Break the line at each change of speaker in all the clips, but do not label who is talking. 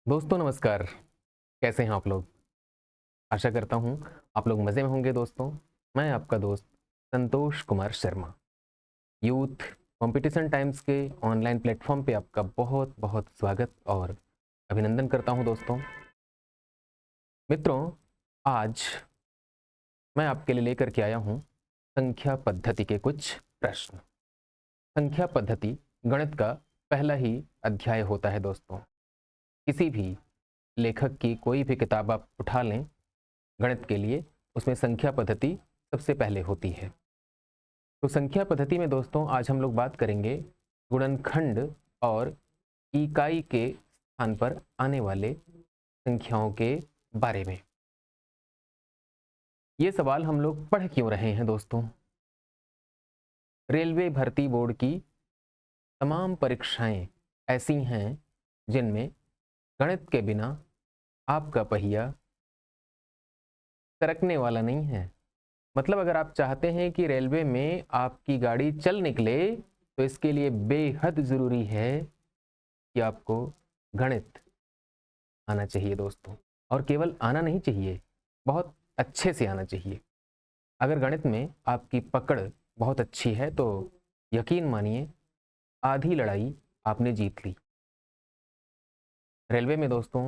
दोस्तों नमस्कार। कैसे हैं आप लोग? आशा करता हूँ आप लोग मज़े में होंगे दोस्तों। मैं आपका दोस्त Santosh Kumar Sharma. Youth Competition Times के ऑनलाइन प्लेटफॉर्म पे आपका बहुत बहुत स्वागत और अभिनंदन करता हूँ दोस्तों। मित्रों, आज मैं आपके लिए लेकर के आया हूँ संख्या पद्धति के कुछ प्रश्न। संख्या पद्धति गणित का पहला ही अध्याय होता है दोस्तों। किसी भी लेखक की कोई भी किताब आप उठा लें गणित के लिए, उसमें संख्या पद्धति सबसे पहले होती है। तो संख्या पद्धति में दोस्तों आज हम लोग बात करेंगे गुणनखंड और इकाई के स्थान पर आने वाले संख्याओं के बारे में। ये सवाल हम लोग पढ़ क्यों रहे हैं दोस्तों? रेलवे भर्ती बोर्ड की तमाम परीक्षाएं ऐसी हैं जिनमें गणित के बिना आपका पहिया सरकने वाला नहीं है। मतलब अगर आप चाहते हैं कि रेलवे में आपकी गाड़ी चल निकले तो इसके लिए बेहद ज़रूरी है कि आपको गणित आना चाहिए दोस्तों। और केवल आना नहीं चाहिए, बहुत अच्छे से आना चाहिए। अगर गणित में आपकी पकड़ बहुत अच्छी है तो यकीन मानिए आधी लड़ाई आपने जीत ली। रेलवे में दोस्तों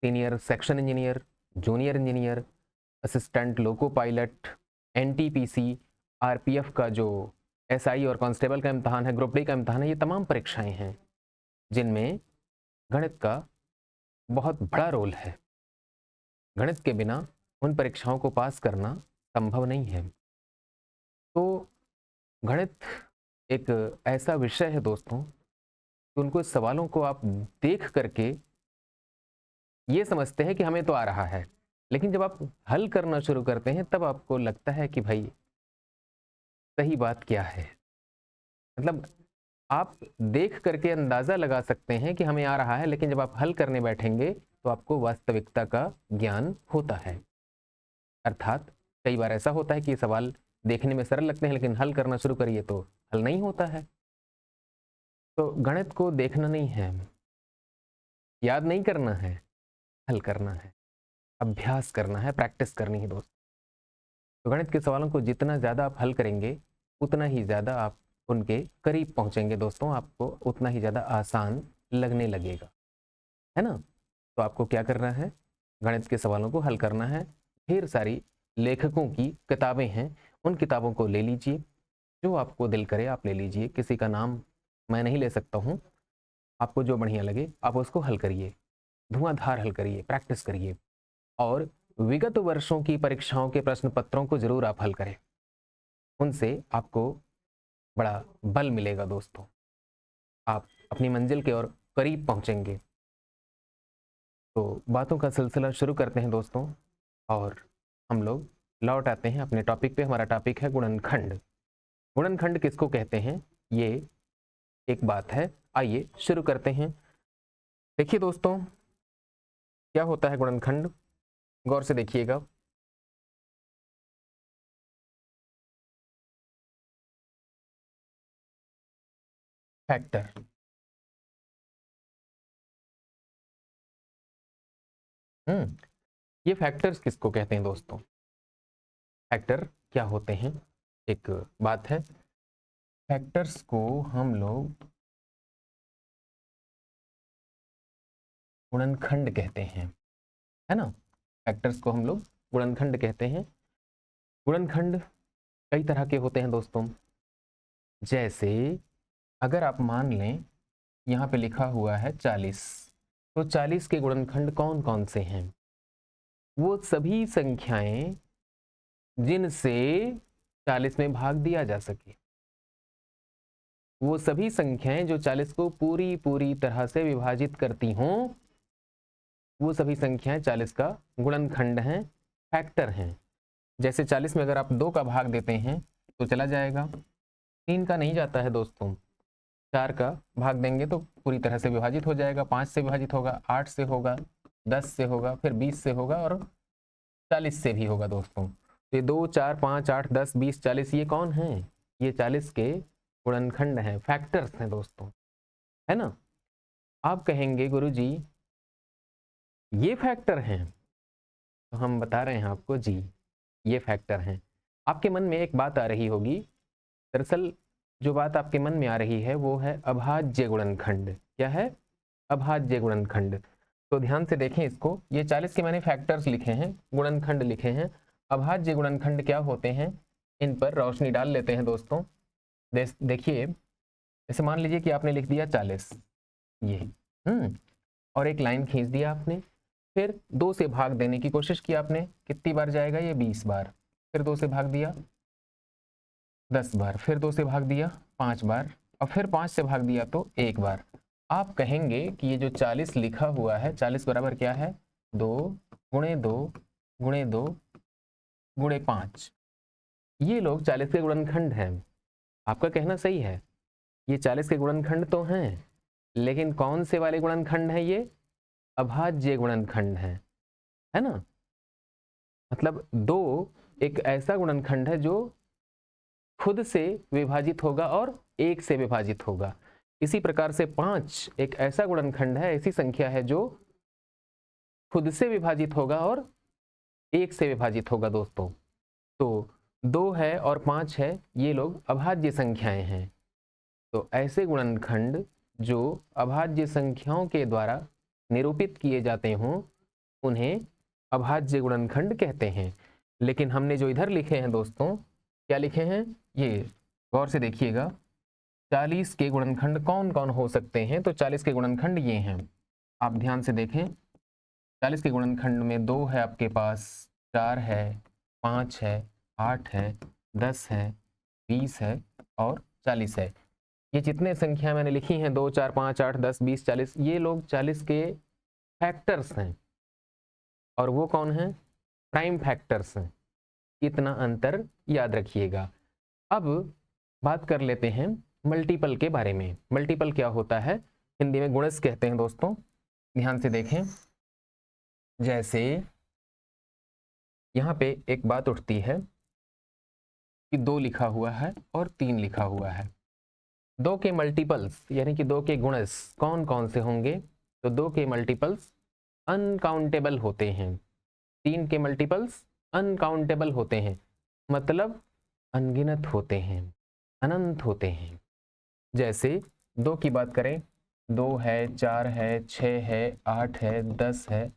senior section engineer, junior engineer, assistant loco pilot, NTPC, RPF का जो एसआई और कांस्टेबल का इम्तहान है, ग्रुप डी का इम्तहान है, ये तमाम परीक्षाएं हैं जिनमें गणित का बहुत बड़ा रोल है। गणित के बिना उन परीक्षाओं को पास करना संभव नहीं है। तो गणित एक ऐसा विषय है दोस्तों कि उनको सवालों को आप देख करके ये समझते हैं कि हमें तो आ रहा है, लेकिन जब आप हल करना शुरू करते हैं तब आपको लगता है कि भाई सही बात क्या है। मतलब आप देख करके अंदाज़ा लगा सकते हैं कि हमें आ रहा है, लेकिन जब आप हल करने बैठेंगे तो आपको वास्तविकता का ज्ञान होता है। अर्थात कई बार ऐसा होता है कि ये सवाल देखने में सरल लगते हैं लेकिन हल करना शुरू करिए तो हल नहीं होता है। तो गणित को देखना नहीं है, याद नहीं करना है, हल करना है, अभ्यास करना है, प्रैक्टिस करनी है दोस्त। तो गणित के सवालों को जितना ज़्यादा आप हल करेंगे उतना ही ज़्यादा आप उनके करीब पहुँचेंगे दोस्तों, आपको उतना ही ज़्यादा आसान लगने लगेगा, है ना? तो आपको क्या करना है? गणित के सवालों को हल करना है। ढेर सारी लेखकों की किताबें हैं, उन किताबों को ले लीजिए, जो आपको दिल करे आप ले लीजिए। किसी का नाम मैं नहीं ले सकता हूँ, आपको जो बढ़िया लगे आप उसको हल करिए, धुआंधार हल करिए, प्रैक्टिस करिए और विगत वर्षों की परीक्षाओं के प्रश्न पत्रों को ज़रूर आप हल करें। उनसे आपको बड़ा बल मिलेगा दोस्तों, आप अपनी मंजिल के और करीब पहुँचेंगे। तो बातों का सिलसिला शुरू करते हैं दोस्तों और हम लोग लौट आते हैं अपने टॉपिक पे। हमारा टॉपिक है गुणनखंड। गुणनखंड किसको कहते हैं, ये एक बात है। आइए शुरू करते हैं। देखिए दोस्तों, क्या होता है गुणनखंड, गौर से देखिएगा। फैक्टर, ये फैक्टर्स किसको कहते हैं दोस्तों? फैक्टर क्या होते हैं, एक बात है। फैक्टर्स को हम लोग गुणनखंड कहते हैं, है ना? फैक्टर्स को हम लोग गुणनखंड कहते हैं। गुणनखंड कई तरह के होते हैं दोस्तों। जैसे अगर आप मान लें यहाँ पे लिखा हुआ है 40, तो 40 के गुणनखंड कौन कौन से हैं? वो सभी संख्याएं जिनसे 40 में भाग दिया जा सके, वो सभी संख्याएं जो 40 को पूरी पूरी तरह से विभाजित करती हों, वो सभी संख्याएं 40 का गुणनखंड हैं, फैक्टर हैं। जैसे 40 में अगर आप 2 का भाग देते हैं तो चला जाएगा, 3 का नहीं जाता है दोस्तों, 4 का भाग देंगे तो पूरी तरह से विभाजित हो जाएगा, 5 से विभाजित होगा, 8 से होगा, 10 से होगा, फिर 20 से होगा और 40 से भी होगा दोस्तों। तो ये 2, 4, 5, 8, 10, 20, 40 ये कौन हैं? ये 40 के गुणनखंड हैं, फैक्टर्स हैं दोस्तों, है ना? आप कहेंगे गुरुजी ये फैक्टर हैं, तो हम बता रहे हैं आपको जी ये फैक्टर हैं। आपके मन में एक बात आ रही होगी, दरअसल जो बात आपके मन में आ रही है वो है अभाज्य गुणनखंड। क्या है? अभाज्य गुणनखंड। तो ध्यान से देखें इसको, ये 40 के मैंने फैक्टर्स लिखे हैं, गुणनखंड लिखे हैं। अभाज्य गुणनखंड क्या होते हैं, इन पर रोशनी डाल लेते हैं दोस्तों। देखिए, जैसे मान लीजिए कि आपने लिख दिया 40 ये, और एक लाइन खींच दिया आपने, फिर 2 से भाग देने की कोशिश की आपने, कितनी बार जाएगा ये? 20 बार। फिर 2 से भाग दिया 10 बार, फिर 2 से भाग दिया 5 बार, और फिर 5 से भाग दिया तो 1 बार। आप कहेंगे कि ये जो 40 लिखा हुआ है, 40 बराबर क्या है? 2 गुणे 2 गुणे 2 गुणे 5। ये लोग 40 के गुणनखंड हैं। आपका कहना सही है, ये 40 के गुणनखंड तो हैं, लेकिन कौन से वाले गुणनखंड हैं ये? अभाज्य गुणनखंड है ना। मतलब 2 एक ऐसा गुणनखंड है जो खुद से विभाजित होगा और 1 से विभाजित होगा। इसी प्रकार से 5 एक ऐसा गुणनखंड है, ऐसी संख्या है जो खुद से विभाजित होगा और 1 से विभाजित होगा दोस्तों। तो 2 है और 5 है, ये लोग अभाज्य संख्याएं हैं। तो ऐसे गुणनखंड जो अभाज्य संख्याओं के द्वारा निरूपित किए जाते हों, उन्हें अभाज्य गुणनखंड कहते हैं। लेकिन हमने जो इधर लिखे हैं दोस्तों, क्या लिखे हैं? ये गौर से देखिएगा, 40 के गुणनखंड कौन कौन हो सकते हैं? तो 40 के गुणनखंड ये हैं, आप ध्यान से देखें। 40 के गुणनखंड में 2 है आपके पास, 4 है, 5 है, 8 है, 10 है, 20 है और 40 है। ये जितने संख्या मैंने लिखी हैं, 2 4 5 8 10 20 40, ये लोग 40 के फैक्टर्स हैं। और वो कौन है? प्राइम फैक्टर्स हैं। इतना अंतर याद रखिएगा। अब बात कर लेते हैं मल्टीपल के बारे में। मल्टीपल क्या होता है? हिंदी में गुणज कहते हैं दोस्तों। ध्यान से देखें, जैसे यहाँ पे एक बात उठती है कि 2 लिखा हुआ है और 3 लिखा हुआ है। 2 के मल्टीपल्स यानी कि 2 के गुणज कौन कौन से होंगे? तो 2 के मल्टीपल्स अनकाउंटेबल होते हैं। 3 के मल्टीपल्स अनकाउंटेबल होते हैं, मतलब अनगिनत होते हैं, अनंत होते हैं। जैसे 2 की बात करें, 2 है, 4 है, 6 है, 8 है, 10 है,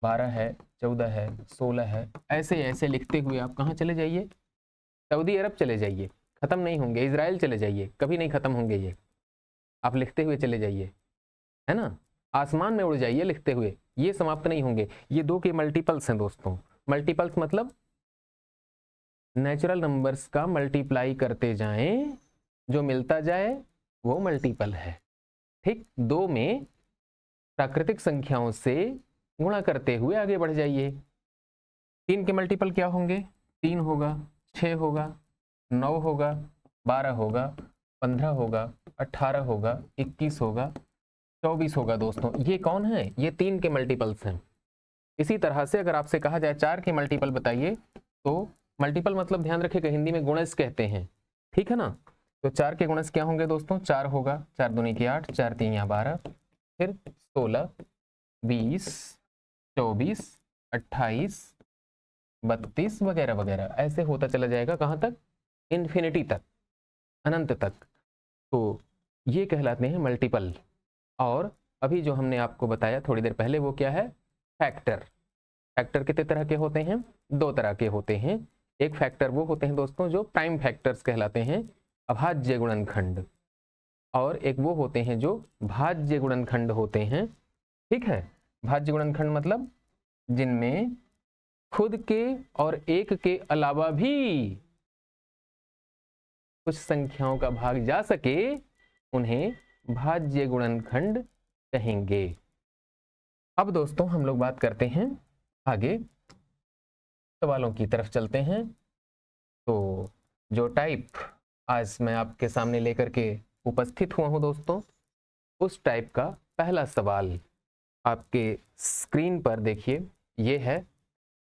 12 है, 14 है, 16 है। ऐसे ऐसे लिखते हुए आप कहाँ चले जाइए? सऊदी अरब चले जाइए, खत्म नहीं होंगे। इजराइल चले जाइए, कभी नहीं खत्म होंगे ये। आप लिखते हुए चले जाइए, है ना। आसमान में उड़ जाइए लिखते हुए, ये समाप्त नहीं होंगे। ये 2 के मल्टीपल्स हैं दोस्तों। मल्टीपल्स मतलब नेचुरल नंबर्स का मल्टीप्लाई करते जाएं, जो मिलता जाए वो मल्टीपल है। ठीक, 2 में प्राकृतिक संख्याओं से गुणा करते हुए आगे बढ़ जाइए। 3 के मल्टीपल क्या होंगे? 3 होगा, 6 होगा, 9 होगा, 12 होगा, 15 होगा, 18 होगा, 21 होगा, 24 होगा दोस्तों। ये कौन है? ये 3 के मल्टीपल्स हैं। इसी तरह से अगर आपसे कहा जाए 4 के मल्टीपल बताइए, तो मल्टीपल मतलब ध्यान रखिएगा हिंदी में गुणज कहते हैं, ठीक है ना। तो 4 के गुणज क्या होंगे दोस्तों? 4 होगा, 4 दूनी की 8, 4 तीन 12, फिर 16, 20, 24, 28, 32 वगैरह वगैरह, ऐसे होता चला जाएगा। कहाँ तक? इन्फिनिटी तक, अनंत तक। तो ये कहलाते हैं मल्टीपल। और अभी जो हमने आपको बताया थोड़ी देर पहले, वो क्या है? फैक्टर। फैक्टर कितने तरह के होते हैं? 2 तरह के होते हैं। एक फैक्टर वो होते हैं दोस्तों जो प्राइम फैक्टर्स कहलाते हैं, अभाज्य गुणनखंड, और एक वो होते हैं जो भाज्य गुणनखंड होते हैं। ठीक है, भाज्य गुणनखंड मतलब जिनमें खुद के और 1 के अलावा भी कुछ संख्याओं का भाग जा सके, उन्हें भाज्य गुणनखंड कहेंगे। अब दोस्तों हम लोग बात करते हैं आगे, सवालों की तरफ चलते हैं। तो जो टाइप आज मैं आपके सामने लेकर के उपस्थित हुआ हूं दोस्तों, उस टाइप का पहला सवाल आपके स्क्रीन पर देखिए। ये है,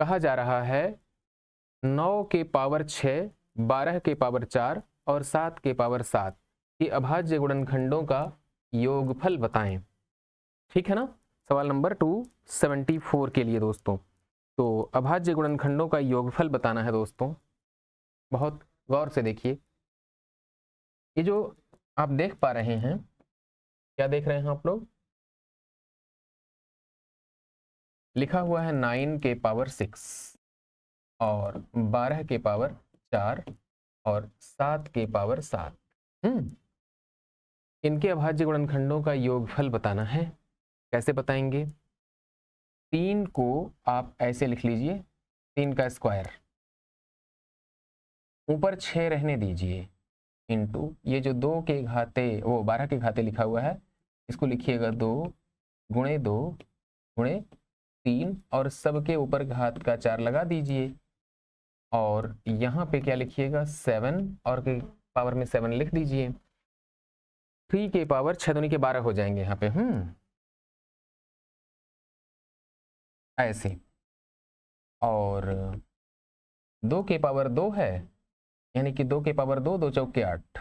कहा जा रहा है 9 के पावर 6, 12 के पावर 4 और 7 के पावर 7 के अभाज्य गुणनखंडों का योगफल बताएं। ठीक है ना। सवाल नंबर 274 के लिए दोस्तों। तो अभाज्य गुणनखंडों का योगफल बताना है दोस्तों। बहुत गौर से देखिए, ये जो आप देख पा रहे हैं, क्या देख रहे हैं आप लोग? लिखा हुआ है 9 के पावर 6 और 12 के पावर 4 और 7 के पावर 7। इनके अभाज्य गुणनखंडों का योगफल बताना है। कैसे बताएंगे? 3 को आप ऐसे लिख लीजिए, 3 का स्क्वायर, ऊपर 6 रहने दीजिए, इंटू ये जो 2 के घाते, वो 12 के घाते लिखा हुआ है, इसको लिखिएगा 2 गुणे 2 गुणे 3 और सबके ऊपर घात का 4 लगा दीजिए। और यहाँ पे क्या लिखिएगा? 7 और के पावर में 7 लिख दीजिए। 3 के पावर 6 दूनी के 12 हो जाएंगे यहाँ पे। ऐसे। और 2 के पावर 2 है, यानी कि 2 के पावर 2, 2 चौके 8।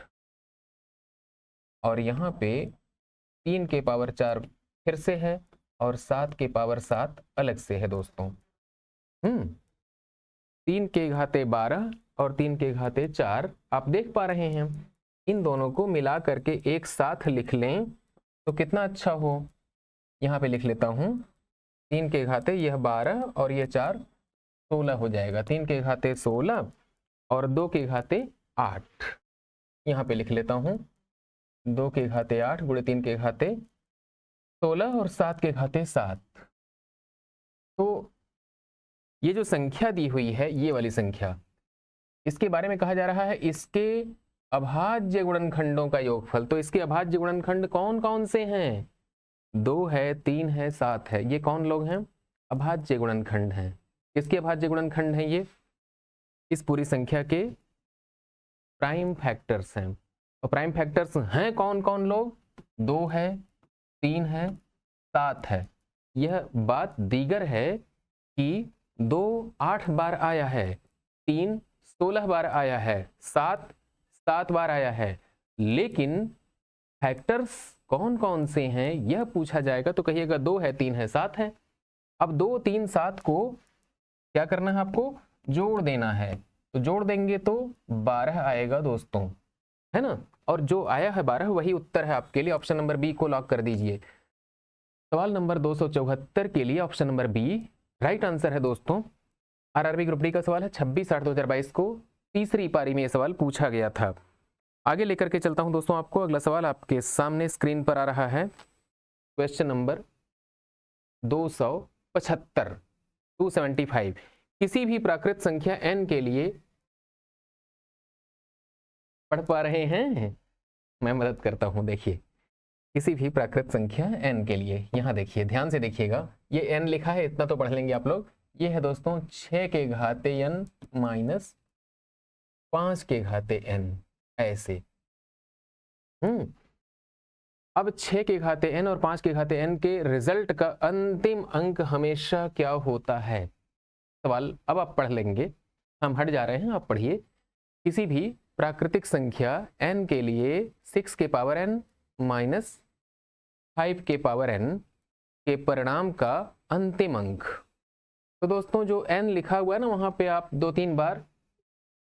और यहाँ पे 3 के पावर 4 फिर से है और 7 के पावर 7 अलग से है दोस्तों। 3 के घाते 12 और 3 के घाते 4 आप देख पा रहे हैं। इन दोनों को मिला करके एक साथ लिख लें तो कितना अच्छा हो। यहाँ पे लिख लेता हूँ, 3 के घाते यह 12 और यह 4 16 हो जाएगा। 3 के घाते 16 और 2 के घाते 8। यहाँ पे लिख लेता हूँ 2 के घाते 8 गुणे 3 के घाते 16 और 7 के घाते 7। तो ये जो संख्या दी हुई है, ये वाली संख्या, इसके बारे में कहा जा रहा है इसके अभाज्य गुणनखंडों का योगफल। तो इसके अभाज्य गुणनखंड कौन कौन से हैं? 2 है, 3 है, 7 है। ये कौन लोग हैं? अभाज्य गुणनखंड हैं। किसके अभाज्य गुणनखंड हैं ये? इस पूरी संख्या के प्राइम फैक्टर्स हैं। और प्राइम फैक्टर्स हैं कौन कौन लोग? 2 है, 3 है, 7 है। यह बात दीगर है कि 2 8 बार आया है, 3 16 बार आया है, 7 7 बार आया है, लेकिन फैक्टर्स कौन कौन से हैं यह पूछा जाएगा तो कहिएगा 2 है, 3 है, 7 है। अब 2 3 7 को क्या करना है? आपको जोड़ देना है। तो जोड़ देंगे तो 12 आएगा दोस्तों, है ना। और जो आया है 12 वही उत्तर है आपके लिए। ऑप्शन नंबर बी को लॉक कर दीजिए। सवाल नंबर 274 के लिए option number B right answer है दोस्तों। आरआरबी ग्रुप डी का सवाल है। 26/8/2022 को तीसरी पारी में यह सवाल पूछा गया था। आगे लेकर के चलता हूं दोस्तों आपको। अगला सवाल आपके सामने स्क्रीन पर आ रहा है। Question number 275 275। किसी भी प्राकृत संख्या n के लिए, पढ़ पा रहे हैं? मैं मदद करता हूं। देखिए, किसी भी प्राकृत संख्या n के लिए, यहां देखिए, ध्यान से देखिएगा, ये n लिखा है, इतना तो पढ़ लेंगे आप लोग। ये है दोस्तों 6 के घाते n माइनस 5 के घाते n, ऐसे। अब 6 के घाते n और 5 के घाते n के रिजल्ट का अंतिम अंक हमेशा क्या होता है? सवाल अब आप पढ़ लेंगे, हम हट जा रहे हैं, आप पढ़िए। किसी भी प्राकृतिक संख्या n के लिए 6 के पावर n माइनस 5 के पावर n के परिणाम का अंतिम अंक। तो दोस्तों जो n लिखा हुआ है ना, वहां पे आप 2-3 बार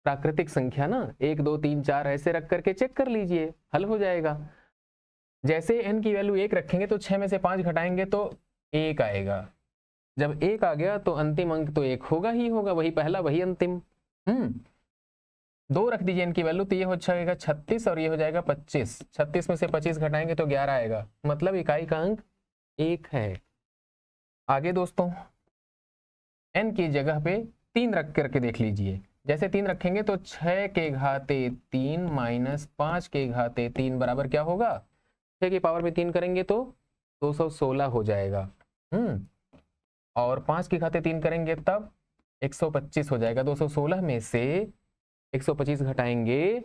प्राकृतिक संख्या ना 1 2 3 4 ऐसे रख करके चेक कर लीजिए, हल हो जाएगा। जैसे n की वैल्यू 1 रखेंगे तो 6 में से 5 घटाएंगे तो 1 आएगा। जब 1 आ गया तो अंतिम अंक तो 1 होगा ही होगा, वही पहला वही अंतिम। 2 रख दीजिए n की वैल्यू, तो ये हो जाएगा 36 और ये हो जाएगा 25। 36 में से 25 घटाएंगे तो 11 आएगा, मतलब इकाई का अंक 1 है। आगे दोस्तों n की जगह पे 3 रख करके देख लीजिए। जैसे 3 रखेंगे तो 6 के घाते 3 माइनस 5 के घाते 3 बराबर क्या होगा? 6 की पावर में 3 करेंगे तो 216 हो जाएगा। और 5 की घाते 3 करेंगे तब 125 हो जाएगा। 216 में से 125 घटाएंगे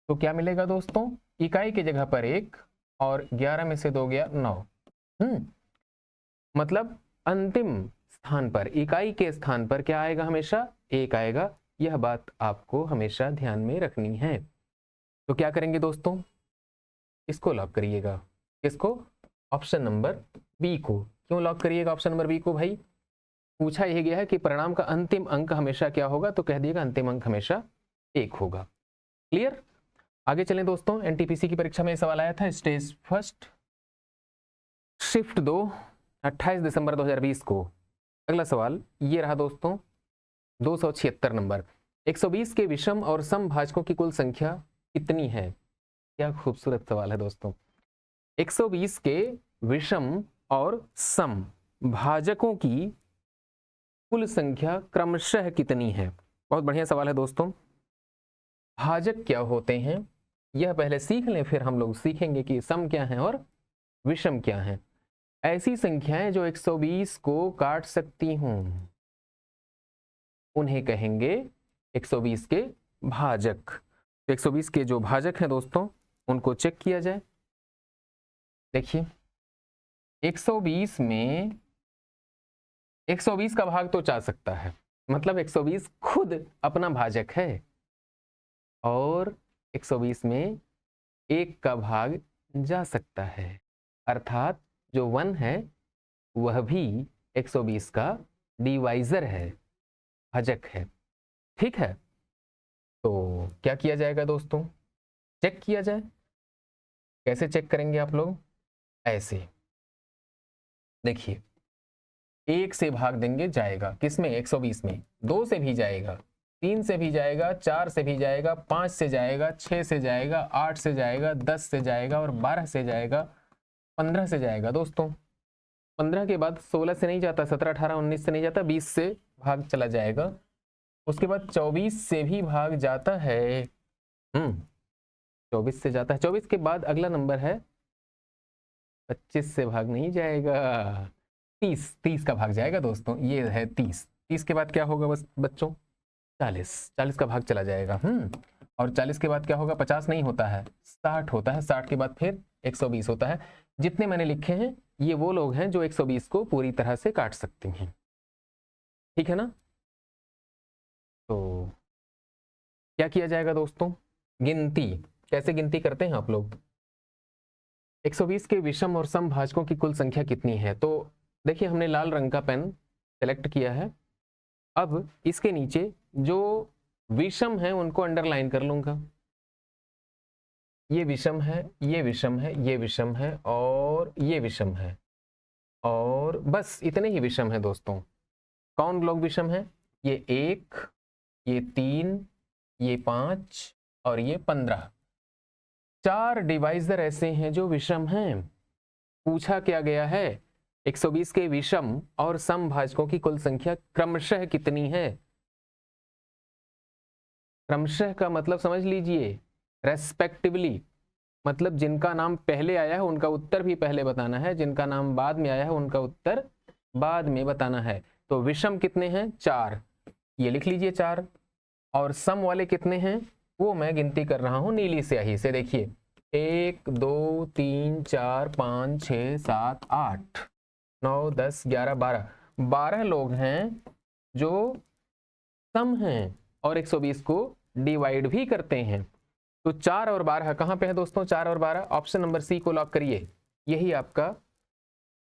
तो क्या मिलेगा दोस्तों? इकाई की जगह पर 1 और 11 में से 2 गया 9। मतलब अंतिम स्थान पर, इकाई के स्थान पर क्या आएगा? हमेशा 1 आएगा। यह बात आपको हमेशा ध्यान में रखनी है। तो क्या करेंगे दोस्तों? इसको लॉक करिएगा। किसको? ऑप्शन नंबर बी को। क्यों लॉक करिएगा ऑप्शन नंबर बी को भाई? पूछा यह गया है कि परिणाम का अंतिम अंक हमेशा क्या होगा, तो कह दिएगा अंतिम अंक हमेशा 1 होगा। क्लियर? आगे चलें दोस्तों। एनटीपीसी की परीक्षा में सवाल आया था स्टेज फर्स्ट शिफ्ट 2 28 दिसंबर 2020 को। अगला सवाल ये रहा दोस्तों 276 नंबर। 120 के विषम और सम भाजकों की कुल संख्या कितनी है? क्या खूबसूरत सवाल है दोस्तों। 120 के विषम और सम भाजकों की कुल संख्या क्रमशः कितनी है? बहुत बढ़िया सवाल है दोस्तों। भाजक क्या होते हैं यह पहले सीख लें, फिर हम लोग सीखेंगे कि सम क्या है और विषम क्या है। ऐसी संख्याएं जो 120 को काट सकती हूं उन्हें कहेंगे 120 के भाजक। तो 120 के जो भाजक हैं दोस्तों उनको चेक किया जाए। देखिए 120 में 120 का भाग तो जा सकता है, मतलब 120 खुद अपना भाजक है, और 120 में 1 का भाग जा सकता है, अर्थात जो 1 है वह भी 120 का डिवाइजर है, भाजक है। ठीक है, तो क्या किया जाएगा दोस्तों? चेक किया जाए। कैसे चेक करेंगे आप लोग? ऐसे देखिए 1 से भाग देंगे, जाएगा किसमें? 120 में। 2 से भी जाएगा, 3 से भी जाएगा, 4 से भी जाएगा, 5 से जाएगा, 6 से जाएगा, 8 से जाएगा, 10 से जाएगा और 12 से जाएगा, 15 से जाएगा दोस्तों। 15 के बाद 16 से नहीं जाता, 17, 18, 19 से नहीं जाता, 20 से भाग चला जाएगा। उसके बाद 24 से भी भाग जाता है, 24 से जाता है। 24 के बाद अगला नंबर है 25 से भाग नहीं जाएगा, 30 का भाग जाएगा दोस्तों, ये है 30 के बाद क्या होगा बस बच्चों? 40 का भाग चला जाएगा। और 40 के बाद क्या होगा? 50 नहीं होता है, 60 होता है। 60 के बाद फिर 120 होता है। जितने मैंने लिखे हैं ये वो लोग हैं जो 120 को पूरी तरह से काट सकते हैं। ठीक है ना? तो क्या किया जाएगा दोस्तों? गिनती। कैसे गिनती करते हैं आप लोग? 120 के विषम और सम भाजकों की कुल संख्या कितनी है? तो देखिए हमने लाल रंग का पेन सेलेक्ट किया है। अब इसके नीचे जो विषम है उनको अंडरलाइन कर लूंगा। ये विषम है, ये विषम है, ये विषम है और ये विषम है, और बस इतने ही विषम है दोस्तों। कौन लोग विषम है? ये 1, ये 3, ये 5 और ये 15। 4 डिवाइजर ऐसे हैं जो विषम हैं। पूछा क्या गया है? 120 के विषम और सम भाजकों की कुल संख्या क्रमशः कितनी है? क्रमशः का मतलब समझ लीजिए, रेस्पेक्टिवली, मतलब जिनका नाम पहले आया है उनका उत्तर भी पहले बताना है, जिनका नाम बाद में आया है उनका उत्तर बाद में बताना है। तो विषम कितने हैं? 4, ये लिख लीजिए 4। और सम वाले कितने हैं वो मैं गिनती कर रहा हूं नीली स्याही से। देखिए 1 2 3 4 5 6 7 8 9 10 11 12 लोग हैं जो सम हैं और 120 को डिवाइड भी करते हैं। तो 4 और 12 कहां पे है दोस्तों? 4 और 12 ऑप्शन नंबर सी को लॉक करिए। यही आपका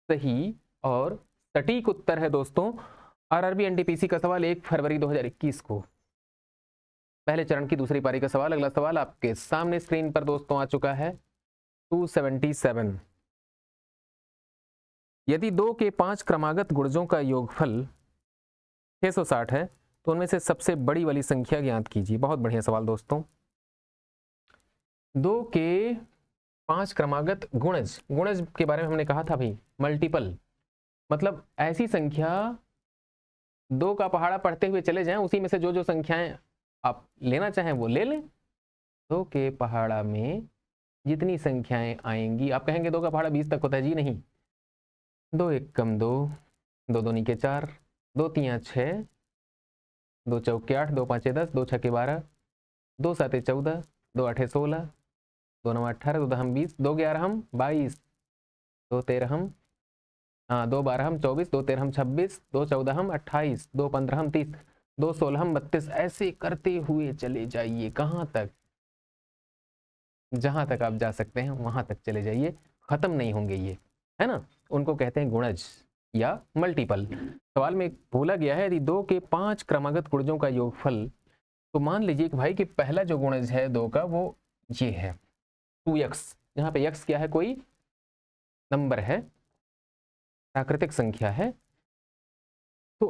सही और सटीक उत्तर है दोस्तों। आरआरबी एनटीपीसी का सवाल 1 फरवरी 2021 को, पहले चरण की दूसरी पारी का सवाल। अगला सवाल आपके सामने स्क्रीन पर दोस्तों आ चुका है 277। यदि 2 के 5 क्रमागत गुणजों का योगफल 660 है तो उनमें से सबसे बड़ी वाली संख्या ज्ञात कीजिए। बहुत बढ़िया सवाल दोस्तों। 2 के 5 क्रमागत गुणज, गुणज के बारे में हमने कहा था भाई, मल्टीपल, मतलब ऐसी संख्या 2 का पहाड़ा पढ़ते हुए चले जाएं, उसी में से जो जो संख्याएं आप लेना चाहें वो ले लें। 2 के पहाड़ा में जितनी संख्याएं आएंगी, आप कहेंगे 2 का पहाड़ा 20 तक होता है। जी नहीं, 2 1 कम 2, 2 2 के 4, 2 3 6, 2 चौके 8, 2 5 10, 2 6 12, 2 7 14, 2 8 16, 2 9 18, 2 10 20, 2 11 22, 2 13 हाँ 2 12 24, 2 13 26, 2 14 28, 2 15 30, 2 16 32, ऐसे करते हुए चले जाइए। कहाँ तक? जहां तक आप जा सकते हैं वहां तक चले जाइए, खत्म नहीं होंगे ये, है ना? उनको कहते हैं गुणज। या मल्टीपल। सवाल में बोला गया है यदि 2 के 5 क्रमागत गुणजों का योगफल, तो मान लीजिए कि भाई कि पहला जो गुणज है 2 का वो ये है 2x, यहाँ पे x क्या है, कोई नंबर है, प्राकृतिक संख्या है, तो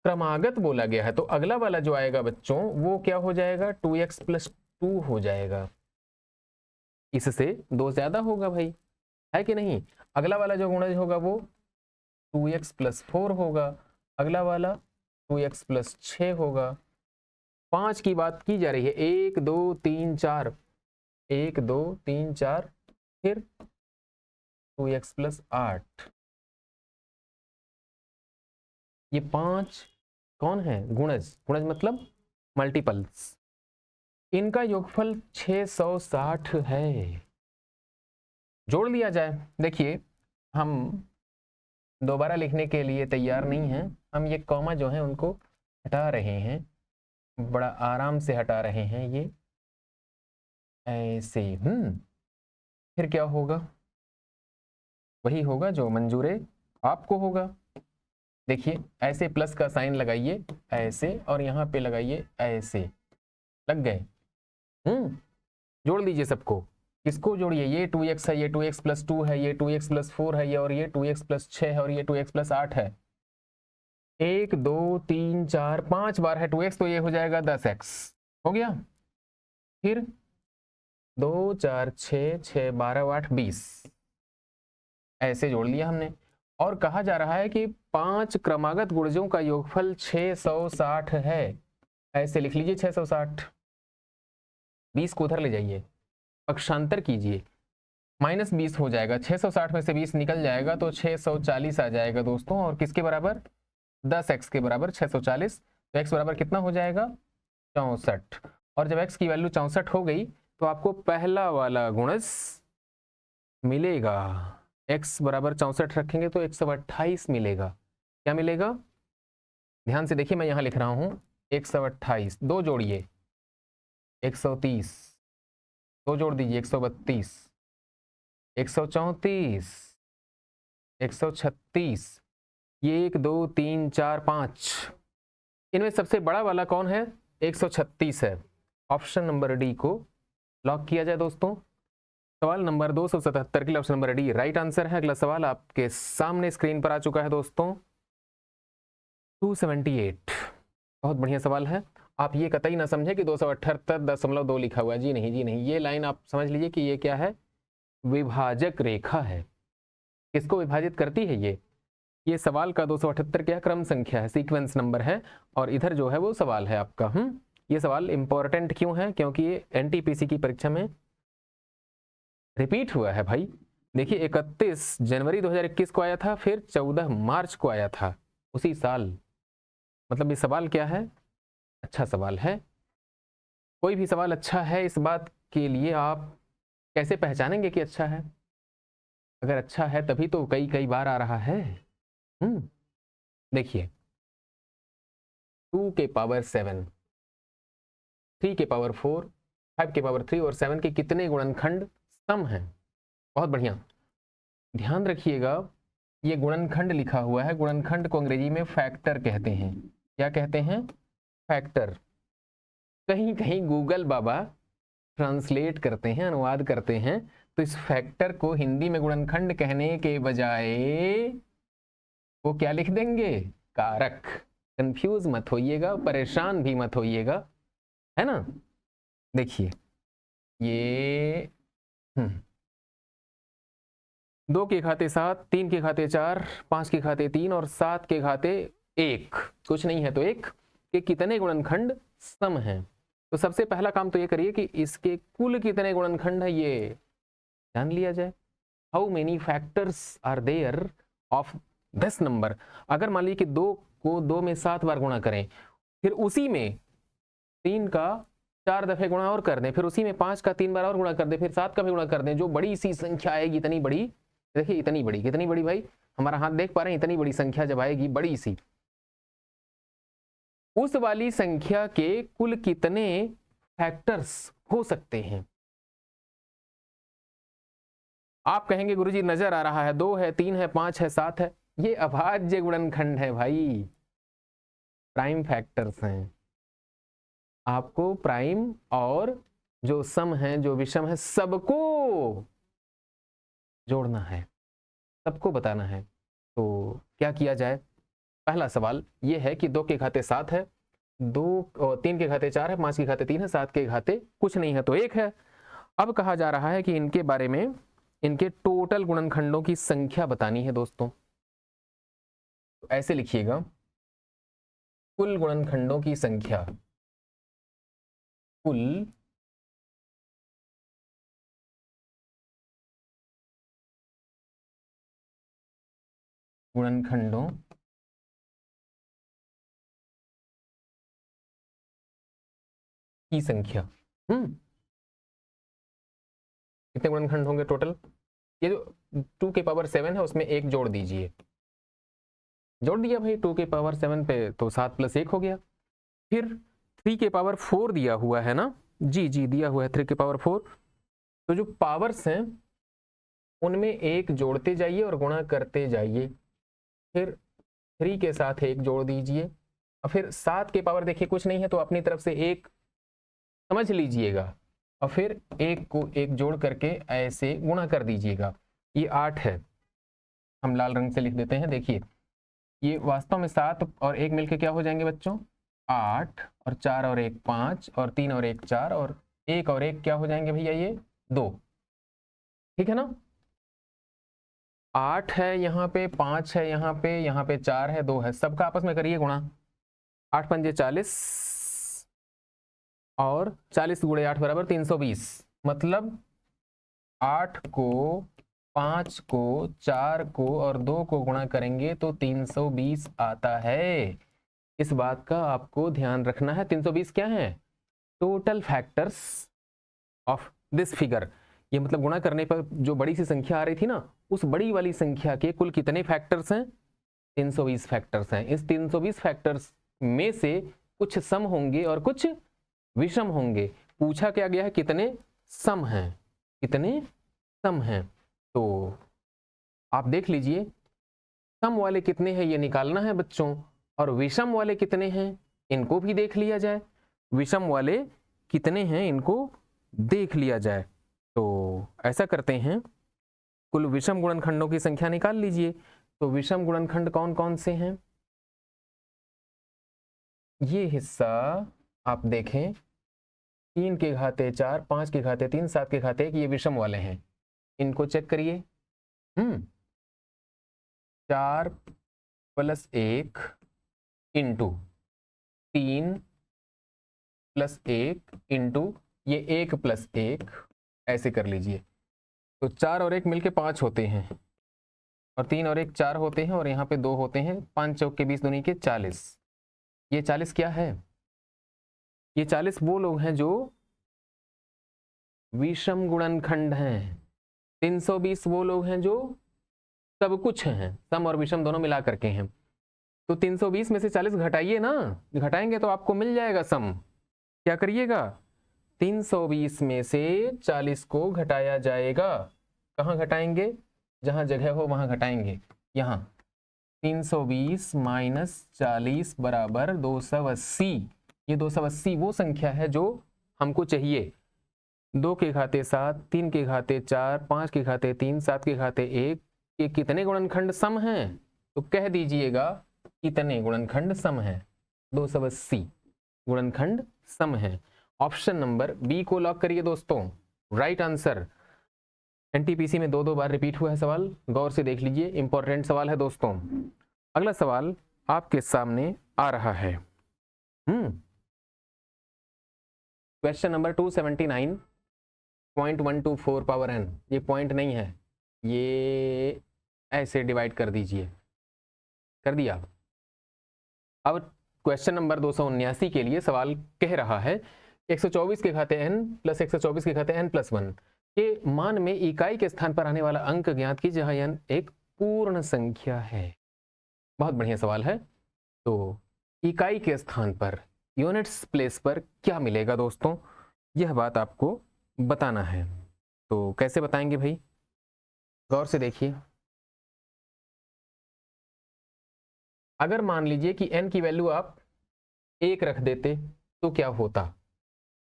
क्रमागत बोला गया है, तो अगला वाला जो आएगा बच्चों वो क्या हो जाएगा, 2x + 2 हो जाएगा। इससे 2 ज्यादा होगा भाई, है कि नहीं। अगला वाला जो गुणज होगा वो 2x + 4 होगा, अगला वाला 2x + 6 होगा। 5 की बात की जा रही है, 1 2 3 4, 1 2 3 4, फिर 2x + 8। ये 5 कौन है, गुणज, गुणज मतलब मल्टीपल्स, इनका योगफल 660 है। जोड़ लिया जाए। देखिए हम दोबारा लिखने के लिए तैयार नहीं हैं, हम ये कॉमा जो है उनको हटा रहे हैं, बड़ा आराम से हटा रहे हैं, ये ऐसे। फिर क्या होगा, वही होगा जो मंजूरे आपको होगा। देखिए ऐसे प्लस का साइन लगाइए ऐसे, और यहाँ पे लगाइए ऐसे, लग गए। जोड़ लीजिए सबको। किसको जोड़िए, ये 2x है, ये 2x + 2 है, ये 2x + 4 है, ये और ये 2x + 6 है, और ये 2x + 8 है। 1 2 3 4 5 बार है 2x, तो ये हो जाएगा 10x, हो गया। फिर 2 4 6 6 12 8 20, ऐसे जोड़ लिया हमने। और कहा जा रहा है कि 5 क्रमागत गुणजों का योगफल 660 है, ऐसे लिख लीजिए 660। 20 को उधर ले जाइए, पक्षांतर कीजिए, -20 हो जाएगा, 660 में से 20 निकल जाएगा तो 640 आ जाएगा दोस्तों। और किसके बराबर, 10x के बराबर 640। तो x बराबर कितना हो जाएगा, 64। और जब x की वैल्यू 64 हो गई तो आपको पहला वाला गुणज मिलेगा। x बराबर 64 रखेंगे तो 128 मिलेगा। क्या मिलेगा, ध्यान से देखिए, मैं यहां लिख रहा हूं 128। दो जोड़िए 130, दो जोड़ दीजिए 132, 134, 136, ये 1 2 3 4 5, इनमें सबसे बड़ा वाला कौन है, 136 है। ऑप्शन नंबर डी को लॉक किया जाए दोस्तों। सवाल नंबर 277 के लिए option number D right answer है। अगला सवाल आपके सामने स्क्रीन पर आ चुका है दोस्तों, 278। बहुत बढ़िया सवाल है। आप ये कतई ना समझे कि 278.2 लिखा हुआ है, जी नहीं, जी नहीं, ये लाइन आप समझ लीजिए कि ये क्या है, विभाजक रेखा है। किसको विभाजित करती है ये सवाल का 278 क्या क्रम संख्या है, सीक्वेंस नंबर है, और इधर जो है वो सवाल है आपका। ये सवाल इंपॉर्टेंट क्यों है, क्योंकि ये एनटीपीसी की परीक्षा में रिपीट हुआ है भाई। देखिए 31 जनवरी 2021 को आया था, फिर 14 मार्च को आया था उसी साल। मतलब ये सवाल क्या है, अच्छा सवाल है। कोई भी सवाल अच्छा है, इस बात के लिए आप कैसे पहचानेंगे कि अच्छा है, अगर अच्छा है तभी तो कई कई बार आ रहा है। देखिए 2 के पावर 7, 3 के पावर 4, 5 के पावर 3 और 7 के कितने गुणनखंड सम हैं। बहुत बढ़िया, ध्यान रखिएगा, ये गुणनखंड लिखा हुआ है, गुणनखंड को अंग्रेजी में फैक्टर कहते हैं। क्या कहते हैं, फैक्टर। कहीं कहीं गूगल बाबा ट्रांसलेट करते हैं, अनुवाद करते हैं, तो इस फैक्टर को हिंदी में गुणनखंड कहने के बजाय वो क्या लिख देंगे, कारक। कंफ्यूज मत होइएगा, परेशान भी मत होइएगा, है ना। देखिए ये 2 के खाते 7, 3 के खाते 4, 5 के खाते 3 और 7 के खाते 1, कुछ नहीं है तो 1 के कितने गुणनखंड सम हैं। तो सबसे पहला काम तो ये करिए कि इसके कुल कितने गुणनखंड है ये जान लिया जाए। How many factors are there of this number. अगर मान लीजिए कि 2 को 2 में 7 बार गुणा करें, फिर उसी में 3 का 4 दफे गुणा और कर दें, फिर उसी में 5 का 3 बार और गुणा कर दें, फिर 7 का भी गुणा कर दें, जो बड़ी सी संख्या आएगी, इतनी बड़ी, देखिए इतनी बड़ी, कितनी बड़ी भाई, हमारा हाथ देख पा रहे हैं, इतनी बड़ी संख्या जब आएगी बड़ी सी, उस वाली संख्या के कुल कितने फैक्टर्स हो सकते हैं। आप कहेंगे गुरुजी नजर आ रहा है, 2 है, 3 है, 5 है, 7 है, ये अभाज्य गुणनखंड है भाई, प्राइम फैक्टर्स हैं। आपको प्राइम और जो सम है, जो विषम है, सबको जोड़ना है, सबको बताना है। तो क्या किया जाए? पहला सवाल ये है कि 2 के घाते 7 है, 3 के घाते 4 है, 5 के घाते 3 है, 7 के घाते कुछ नहीं है तो 1 है। अब कहा जा रहा है कि इनके बारे में, इनके टोटल गुणनखंडों की संख्या बतानी है दोस्तों। तो ऐसे लिखिएगा, कुल गुणनखंडों की संख्या, कुल गुणनखंडों की संख्या। कितने गुणनखंड होंगे टोटल? ये जो 2 के पावर 7 है उसमें 1 जोड़ दीजिए। जोड़ दिया भाई 2 के पावर 7 पे, तो 7 + 1 हो गया। फिर 3 के पावर 4 दिया हुआ है ना, जी जी दिया हुआ है 3 के पावर 4। तो जो पावर्स हैं उनमें 1 जोड़ते जाइए और गुणा करते जाइए। फिर 3 के साथ 1 जोड़ दीजिए, और फिर 7 के पावर देखिए कुछ नहीं है तो अपनी तरफ से 1 समझ लीजिएगा, और फिर 1 को 1 जोड़ करके ऐसे गुणा कर दीजिएगा। ये 8 है, हम लाल रंग से लिख देते हैं। देखिए ये वास्तव में 7 और 1 मिलके क्या हो जाएंगे बच्चों? 8, और 4 और 1 5, और 3 और 1 4, और 1 और 1 क्या हो जाएंगे भैया? ये 2। ठीक है ना? 8 है यहाँ पे, 5 है यहाँ पे 4 है, 2 है, सबका आपस में करिए गुणा। 8 पंजे 40, और 40 × 8 = 320। मतलब 8 को, 5 को, 4 को और 2 को गुणा करेंगे तो 320 आता है। इस बात का आपको ध्यान रखना है। 320 क्या है? Total factors of this figure. ये मतलब गुणा करने पर जो बड़ी सी संख्या आ रही थी ना, उस बड़ी वाली संख्या के कुल कितने फैक्टर्स हैं? 320 फैक्टर्स हैं। इस 320 फैक्टर्स में से कुछ सम होंगे और कुछ विषम होंगे। पूछा क्या गया है? कितने सम हैं, कितने सम हैं। तो आप देख लीजिए, सम वाले कितने हैं ये निकालना है बच्चों, और विषम वाले कितने हैं इनको भी देख लिया जाए। विषम वाले कितने हैं इनको देख लिया जाए। तो ऐसा करते हैं, कुल विषम गुणनखंडों की संख्या निकाल लीजिए। तो विषम गुणनखंड कौन कौन से हैं? ये हिस्सा आप देखें, 3 के घाते 4, 5 के घाते 3, 7 के घाते 1, ये विषम वाले हैं। इनको चेक करिए। 4 + 1 इंटू 3 + 1 इंटू ये 1 + 1, ऐसे कर लीजिए। तो 4 और 1 मिलके 5 होते हैं, और 3 और 1 4 होते हैं, और यहाँ पे 2 होते हैं। 5 चौक के 20 दूनी के 40। ये 40 क्या है? ये 40 वो लोग हैं जो विषम गुणनखंड हैं। 320 वो लोग हैं जो सब कुछ हैं, सम और विषम दोनों मिला करके हैं। तो 320 में से 40 घटाइए ना, घटाएंगे तो आपको मिल जाएगा सम। क्या करिएगा? 320 में से 40 को घटाया जाएगा। कहाँ घटाएंगे? जहां जगह हो वहां घटाएंगे। यहाँ 320 - 40 = 280। ये 280 वो संख्या है जो हमको चाहिए। 2 के घाते 7, 3 के घाते 4, 5 के घाते 3, 7 के घाते 1, ये कितने गुणनखंड सम हैं? तो कह दीजिएगा कितने गुणनखंड सम हैं? 280 गुणनखंड सम हैं। ऑप्शन नंबर बी को लॉक करिए दोस्तों, राइट आंसर। एनटीपीसी में 2 बार रिपीट हुआ है सवाल, गौर से देख लीजिए, इंपॉर्टेंट सवाल है दोस्तों। अगला सवाल आपके सामने आ रहा है। Question number 279.124 power n। ये पॉइंट नहीं है, ये ऐसे डिवाइड कर दीजिए। कर दिया। अब क्वेश्चन नंबर 279 के लिए सवाल कह रहा है 124 के घाते n + 124 के घाते n+1 के मान में इकाई के स्थान पर आने वाला अंक ज्ञात कीजिए जहां n एक पूर्ण संख्या है। बहुत बढ़िया सवाल है। तो इकाई के स्थान पर, यूनिट्स प्लेस पर क्या मिलेगा दोस्तों, यह बात आपको बताना है। तो कैसे बताएंगे भाई? गौर से देखिए, अगर मान लीजिए कि n की वैल्यू आप 1 रख देते तो क्या होता?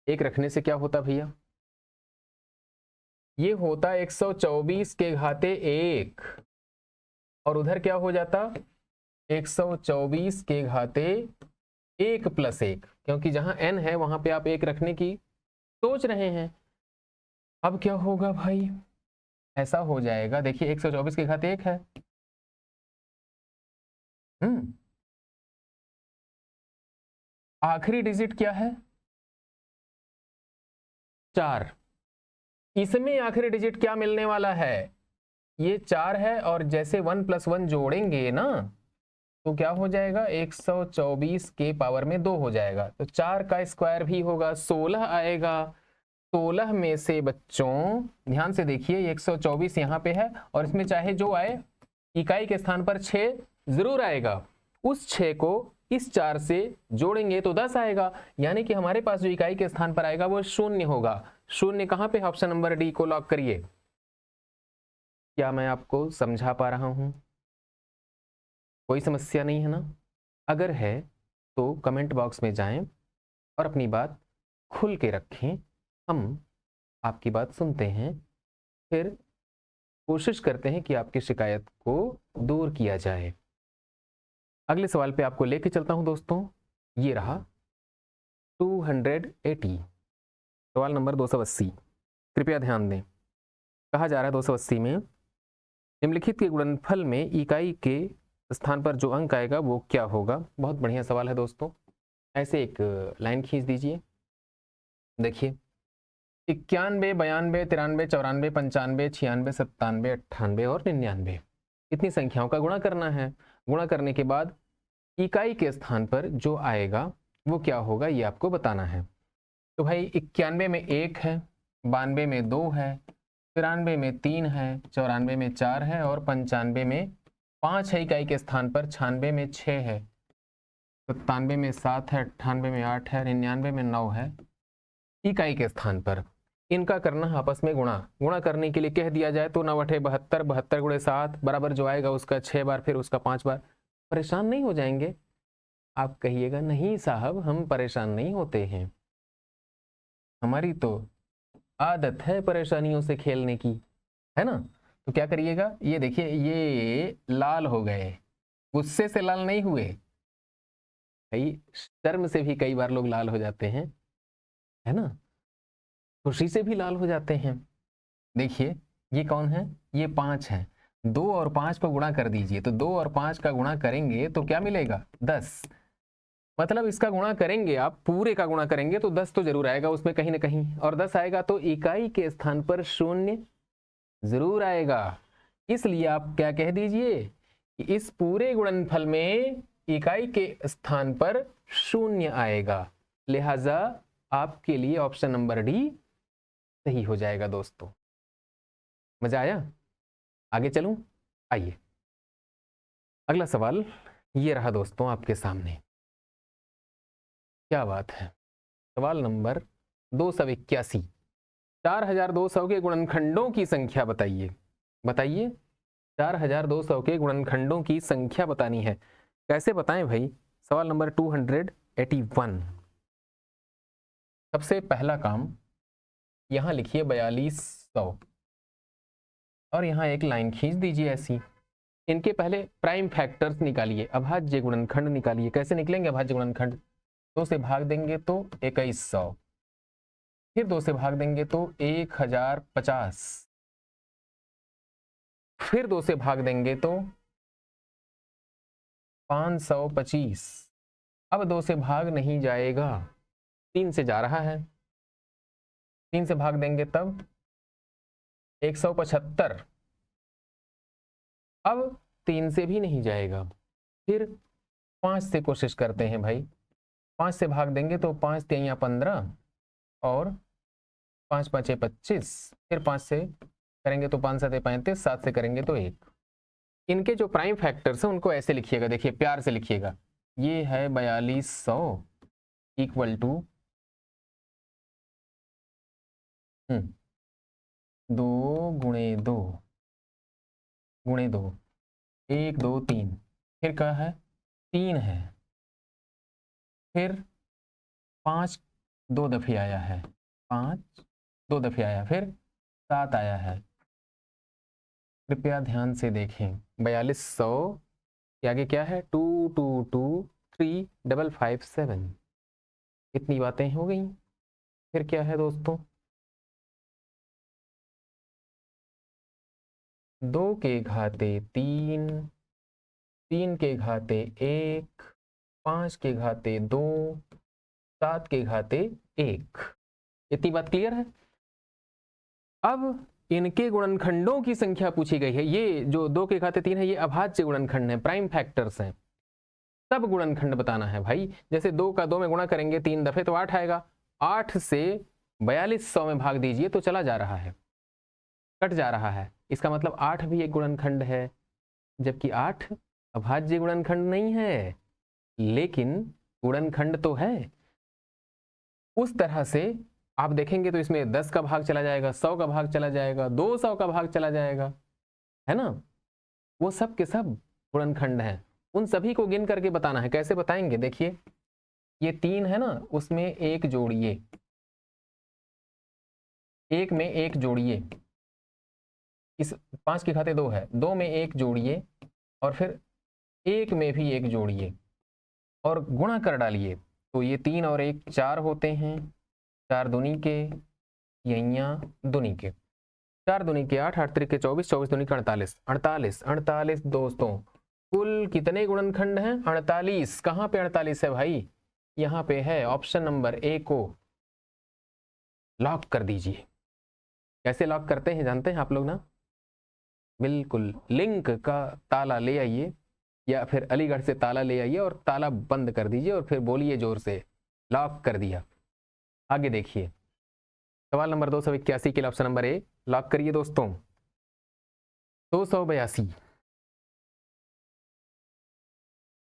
1 रखने से क्या होता भैया? ये होता 124 के घाते 1 और उधर क्या हो जाता? 124 के घाते 1 प्लस 1, क्योंकि जहां n है वहां पे आप 1 रखने की सोच रहे हैं। अब क्या होगा भाई? ऐसा हो जाएगा, देखिए 124 के घाते 1 है। आखिरी डिजिट क्या है? 4। इसमें आखिरी डिजिट क्या मिलने वाला है? ये 4 है और जैसे 1 + 1 जोड़ेंगे ना तो क्या हो जाएगा? 124 के पावर में 2 हो जाएगा, तो 4 का स्क्वायर भी होगा, 16 आएगा। 16 में से बच्चों ध्यान से देखिए, 124 यहाँ पे है और इसमें चाहे जो आए इकाई के स्थान पर 6 जरूर आएगा। उस 6 को इस 4 से जोड़ेंगे तो 10 आएगा, यानी कि हमारे पास जो इकाई के स्थान पर आएगा वो 0 होगा। 0 कहां पे? ऑप्शन नंबर डी को लॉक करिए। क्या मैं आपको समझा पा रहा हूं? कोई समस्या नहीं है ना? अगर है तो कमेंट बॉक्स में जाएं और अपनी बात खुल के रखें। हम आपकी बात सुनते हैं, फिर कोशिश करते हैं कि आपकी शिकायत को दूर किया जाए। अगले सवाल पे आपको लेके चलता हूं दोस्तों। ये रहा 280, सवाल नंबर 280। कृपया ध्यान दें। कहा जा रहा है 280 में निम्नलिखित के गुणनफल में इकाई के स्थान पर जो अंक आएगा वो क्या होगा? बहुत बढ़िया सवाल है दोस्तों। ऐसे एक लाइन खींच दीजिए। देखिए 91, 92, 93, 94, 95, 96, 97, 98 और 99, इतनी संख्याओं का गुणा करना है। गुणा करने के बाद इकाई के स्थान पर जो आएगा वो क्या होगा ये आपको बताना है। तो भाई 91 में 1 है, 92 में 2 है, 93 में 3 है, 94 में 4 है और 95 में 5 है इकाई के स्थान पर, 96 में 6 है, 97 में 7 है, 98 में 8 है, 99 में 9 है इकाई के स्थान पर। इनका करना आपस में गुणा। गुणा करने के लिए कह दिया जाए तो 9×8 = 72, 72 × 7 बराबर जो आएगा उसका 6 बार, फिर उसका 5 बार। परेशान नहीं हो जाएंगे? आप कहिएगा नहीं साहब हम परेशान नहीं होते हैं, हमारी तो आदत है परेशानियों से खेलने की, है ना? तो क्या करिएगा, ये देखिए ये लाल हो गए, गुस्से से लाल नहीं हुए भाई, शर्म से भी कई बार लोग लाल हो जाते हैं, है ना? खुशी से भी लाल हो जाते हैं। देखिए ये कौन है? ये 5 है। 2 और 5 पर गुणा कर दीजिए, तो 2 और 5 का गुणा करेंगे तो क्या मिलेगा? 10। मतलब इसका गुणा करेंगे, आप पूरे का गुणा करेंगे तो 10 तो जरूर आएगा उसमें कहीं ना कहीं, और 10 आएगा तो इकाई के स्थान पर 0 जरूर आएगा। इसलिए आप क्या कह दीजिए कि इस पूरे गुणनफल में इकाई के स्थान पर 0 आएगा, लिहाजा आपके लिए ऑप्शन नंबर डी सही हो जाएगा दोस्तों। मजा आया? आगे चलूं? आइए अगला सवाल ये रहा दोस्तों आपके सामने। क्या बात है, सवाल नंबर 281। 4200 के गुणनखंडों की संख्या बताइए। बताइए 4200 के गुणनखंडों की संख्या बतानी है। कैसे बताएं भाई? सवाल नंबर 281। सबसे पहला काम यहां लिखिए 4200 और यहां एक लाइन खींच दीजिए ऐसी। इनके पहले प्राइम फैक्टर्स निकालिए, अभाज्य गुणनखंड निकालिए। कैसे निकलेंगे अभाज्य गुणनखंड? 2 से भाग देंगे तो 2100, फिर 2 से भाग देंगे तो 1050, फिर 2 से भाग देंगे तो 525। अब 2 से भाग नहीं जाएगा, 3 से जा रहा है, 3 से भाग देंगे तब 175। अब 3 से भी नहीं जाएगा, फिर 5 से कोशिश करते हैं भाई। 5 से भाग देंगे तो 5 × 15 और 5 × 5 = 25, फिर 5 से करेंगे तो 5 × 7 = 35, 7 से करेंगे तो 1। इनके जो प्राइम फैक्टर्स हैं उनको ऐसे लिखिएगा, देखिए प्यार से लिखिएगा। ये है 4200 इक्वल टू 2 × 2 × 2, 1 2 3, फिर क्या है 3 है, फिर 5 2 दफे आया है, 5 2 दफे आया, फिर 7 आया है। कृपया ध्यान से देखें, 4200 के आगे क्या है, 2223557। इतनी बातें हो गई। फिर क्या है दोस्तों, 2 के घाते 3, 3 के घाते 1, 5 के घाते 2, 7 के घाते 1। इतनी बात क्लियर है। अब इनके गुणनखंडों की संख्या पूछी गई है। ये जो 2 के घाते 3 है, ये अभाज्य गुणनखंड है, प्राइम फैक्टर्स हैं। सब गुणनखंड बताना है भाई। जैसे 2 का 2 में गुणा करेंगे 3 दफे तो 8 आएगा। 8 से 4200 में भाग दीजिए तो चला जा रहा है, कट जा रहा है। इसका मतलब 8 भी एक गुणनखंड है, जबकि 8 अभाज्य गुणनखंड नहीं है, लेकिन गुणनखंड तो है। उस तरह से आप देखेंगे तो इसमें 10 का भाग चला जाएगा, 100 का भाग चला जाएगा, 200 का भाग चला जाएगा, है ना। वो सब के सब गुणनखंड हैं। उन सभी को गिन करके बताना है। कैसे बताएंगे, देखिए ये 3 है ना, उसमें 1 जोड़िए, 1 में 1 जोड़िए। इस 5 के खाते 2 है, 2 में 1 जोड़िए और फिर 1 में भी 1 जोड़िए और गुणा कर डालिए। तो ये 3 और 1 4 होते हैं, 4 दूनी के, यहियाँ दूनी के, 4 दूनी के 8, 8 त्रिक के 24, 24 दूनी के 48, 48, 48 दोस्तों कुल कितने गुणनखंड हैं, 48। कहाँ पे 48 है भाई, यहाँ पे है। ऑप्शन नंबर ए को लॉक कर दीजिए। कैसे लॉक करते हैं जानते हैं आप लोग ना, बिल्कुल लिंक का ताला ले आइए या फिर अलीगढ़ से ताला ले आइए और ताला बंद कर दीजिए और फिर बोलिए जोर से, लॉक कर दिया। आगे देखिए सवाल नंबर 281 के लिए ऑप्शन नंबर ए लॉक करिए दोस्तों। 282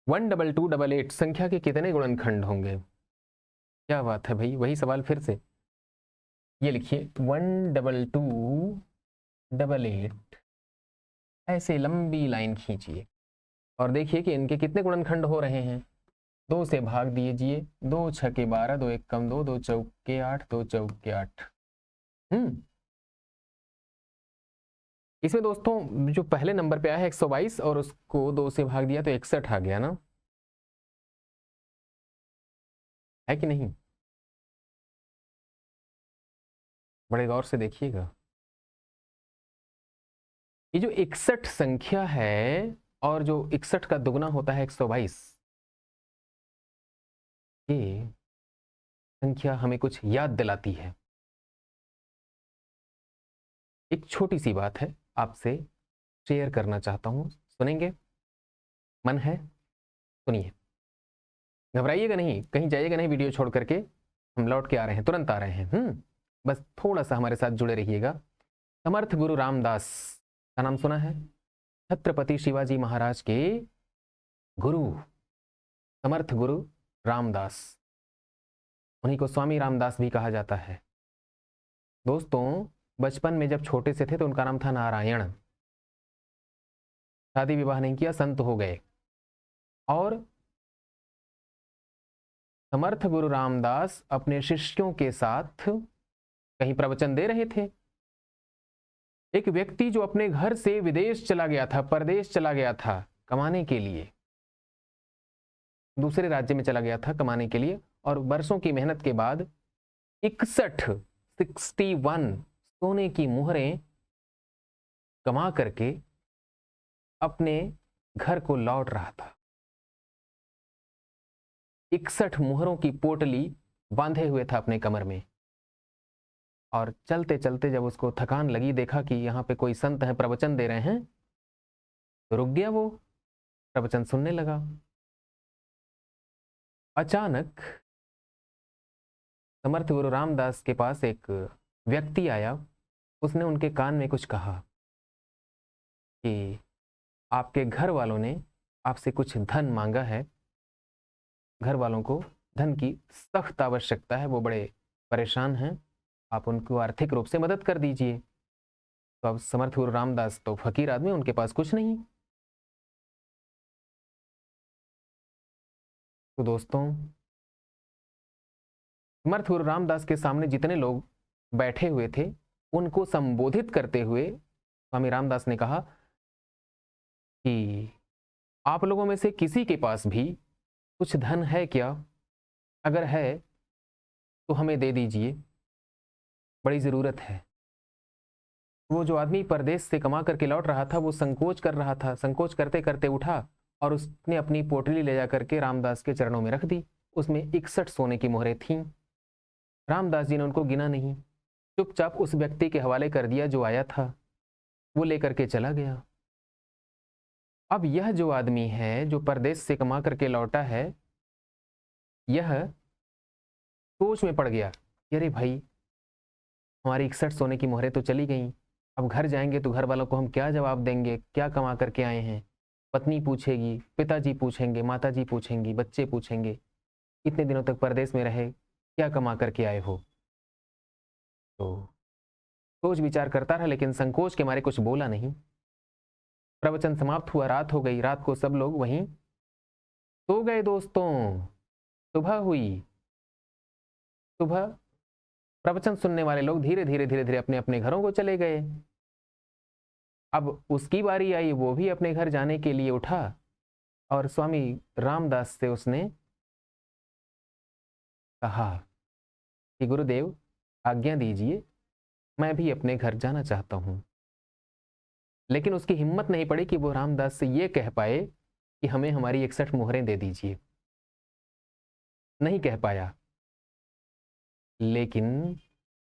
12288 संख्या के कितने गुणनखंड होंगे। क्या बात है भाई, वही सवाल फिर से। ये लिखिए 12288, ऐसे लंबी लाइन खींचिए और देखिए कि इनके कितने गुणनखंड हो रहे हैं। 2 से भाग दीजिए, 2 छके 12, 2 एक कम 2, 2 चौके 8, 2 चौके 8। इसमें दोस्तों जो पहले नंबर पे आया है 122 और उसको 2 से भाग दिया तो 61 आ गया ना, है कि नहीं। बड़े गौर से देखिएगा। ये जो 61 संख्या है और जो 61 का दुगना होता है 122, ये संख्या हमें कुछ याद दिलाती है। एक छोटी सी बात है, आपसे शेयर करना चाहता हूं, सुनेंगे, मन है सुनिए। घबराइएगा नहीं, कहीं जाइएगा नहीं वीडियो छोड़ करके, हम लौट के आ रहे हैं, तुरंत आ रहे हैं। बस थोड़ा सा हमारे साथ जुड़े रहिएगा। समर्थ गुरु रामदास का नाम सुना है, छत्रपति शिवाजी महाराज के गुरु समर्थ गुरु रामदास, उन्हीं को स्वामी रामदास भी कहा जाता है। दोस्तों बचपन में जब छोटे से थे तो उनका नाम था नारायण। शादी विवाह नहीं किया, संत हो गए और समर्थ गुरु रामदास अपने शिष्यों के साथ कहीं प्रवचन दे रहे थे। एक व्यक्ति जो अपने घर से विदेश चला गया था, परदेश चला गया था कमाने के लिए, दूसरे राज्य में चला गया था कमाने के लिए, और वर्षों की मेहनत के बाद 61 सोने की मुहरें कमा करके अपने घर को लौट रहा था। 61 मुहरों की पोटली बांधे हुए था अपने कमर में, और चलते चलते जब उसको थकान लगी, देखा कि यहाँ पे कोई संत है प्रवचन दे रहे हैं, तो रुक गया, वो प्रवचन सुनने लगा। अचानक समर्थ गुरु रामदास के पास एक व्यक्ति आया, उसने उनके कान में कुछ कहा कि आपके घर वालों ने आपसे कुछ धन मांगा है, घर वालों को धन की सख्त आवश्यकता है, वो बड़े परेशान हैं, आप उनको आर्थिक रूप से मदद कर दीजिए। तो अब समर्थ गुरु रामदास तो फकीर आदमी, उनके पास कुछ नहीं, तो दोस्तों, समर्थ गुरु रामदास के सामने जितने लोग बैठे हुए थे उनको संबोधित करते हुए स्वामी रामदास ने कहा कि आप लोगों में से किसी के पास भी कुछ धन है क्या? अगर है तो हमें दे दीजिए, बड़ी ज़रूरत है। वो जो आदमी परदेश से कमा करके लौट रहा था वो संकोच कर रहा था, संकोच करते करते उठा और उसने अपनी पोटली ले जा करके रामदास के चरणों में रख दी। उसमें 61 सोने की मोहरें थीं। रामदास जी ने उनको गिना नहीं, चुपचाप उस व्यक्ति के हवाले कर दिया जो आया था, वो लेकर के चला गया। अब यह जो आदमी है जो परदेश से कमा करके लौटा है, यह सोच में पड़ गया कि अरे भाई, हमारी 61 सोने की मोहरें तो चली गईं, अब घर जाएंगे तो घर वालों को हम क्या जवाब देंगे? क्या कमा करके आए हैं? पत्नी पूछेगी, पिताजी पूछेंगे, माताजी पूछेंगी, बच्चे पूछेंगे, इतने दिनों तक परदेश में रहे, क्या कमा करके आए हो? तो सोच विचार करता रहा, लेकिन संकोच के मारे कुछ बोला नहीं। प्रवचन समाप्त हुआ, रात हो गई। रात को सब लोग वहीं सो गए। दोस्तों, सुबह हुई। सुबह प्रवचन सुनने वाले लोग धीरे धीरे धीरे धीरे अपने अपने घरों को चले गए। अब उसकी बारी आई, वो भी अपने घर जाने के लिए उठा और स्वामी रामदास से उसने कहा कि गुरुदेव आज्ञा दीजिए, मैं भी अपने घर जाना चाहता हूं। लेकिन उसकी हिम्मत नहीं पड़ी कि वो रामदास से ये कह पाए कि हमें हमारी 61 मोहरें दे दीजिए। नहीं कह पाया। लेकिन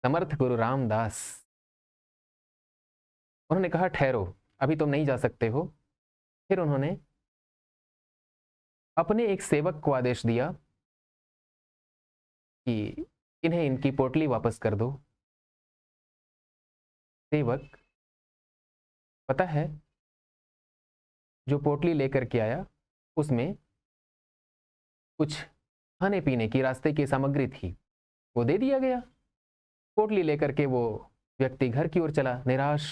समर्थ गुरु रामदास, उन्होंने कहा ठहरो, अभी तुम नहीं जा सकते हो। फिर उन्होंने अपने एक सेवक को आदेश दिया कि इन्हें इनकी पोटली वापस कर दो। सेवक, पता है, जो पोटली लेकर के आया उसमें कुछ खाने पीने की रास्ते की सामग्री थी, वो दे दिया गया। पोटली लेकर के वो व्यक्ति घर की ओर चला, निराश।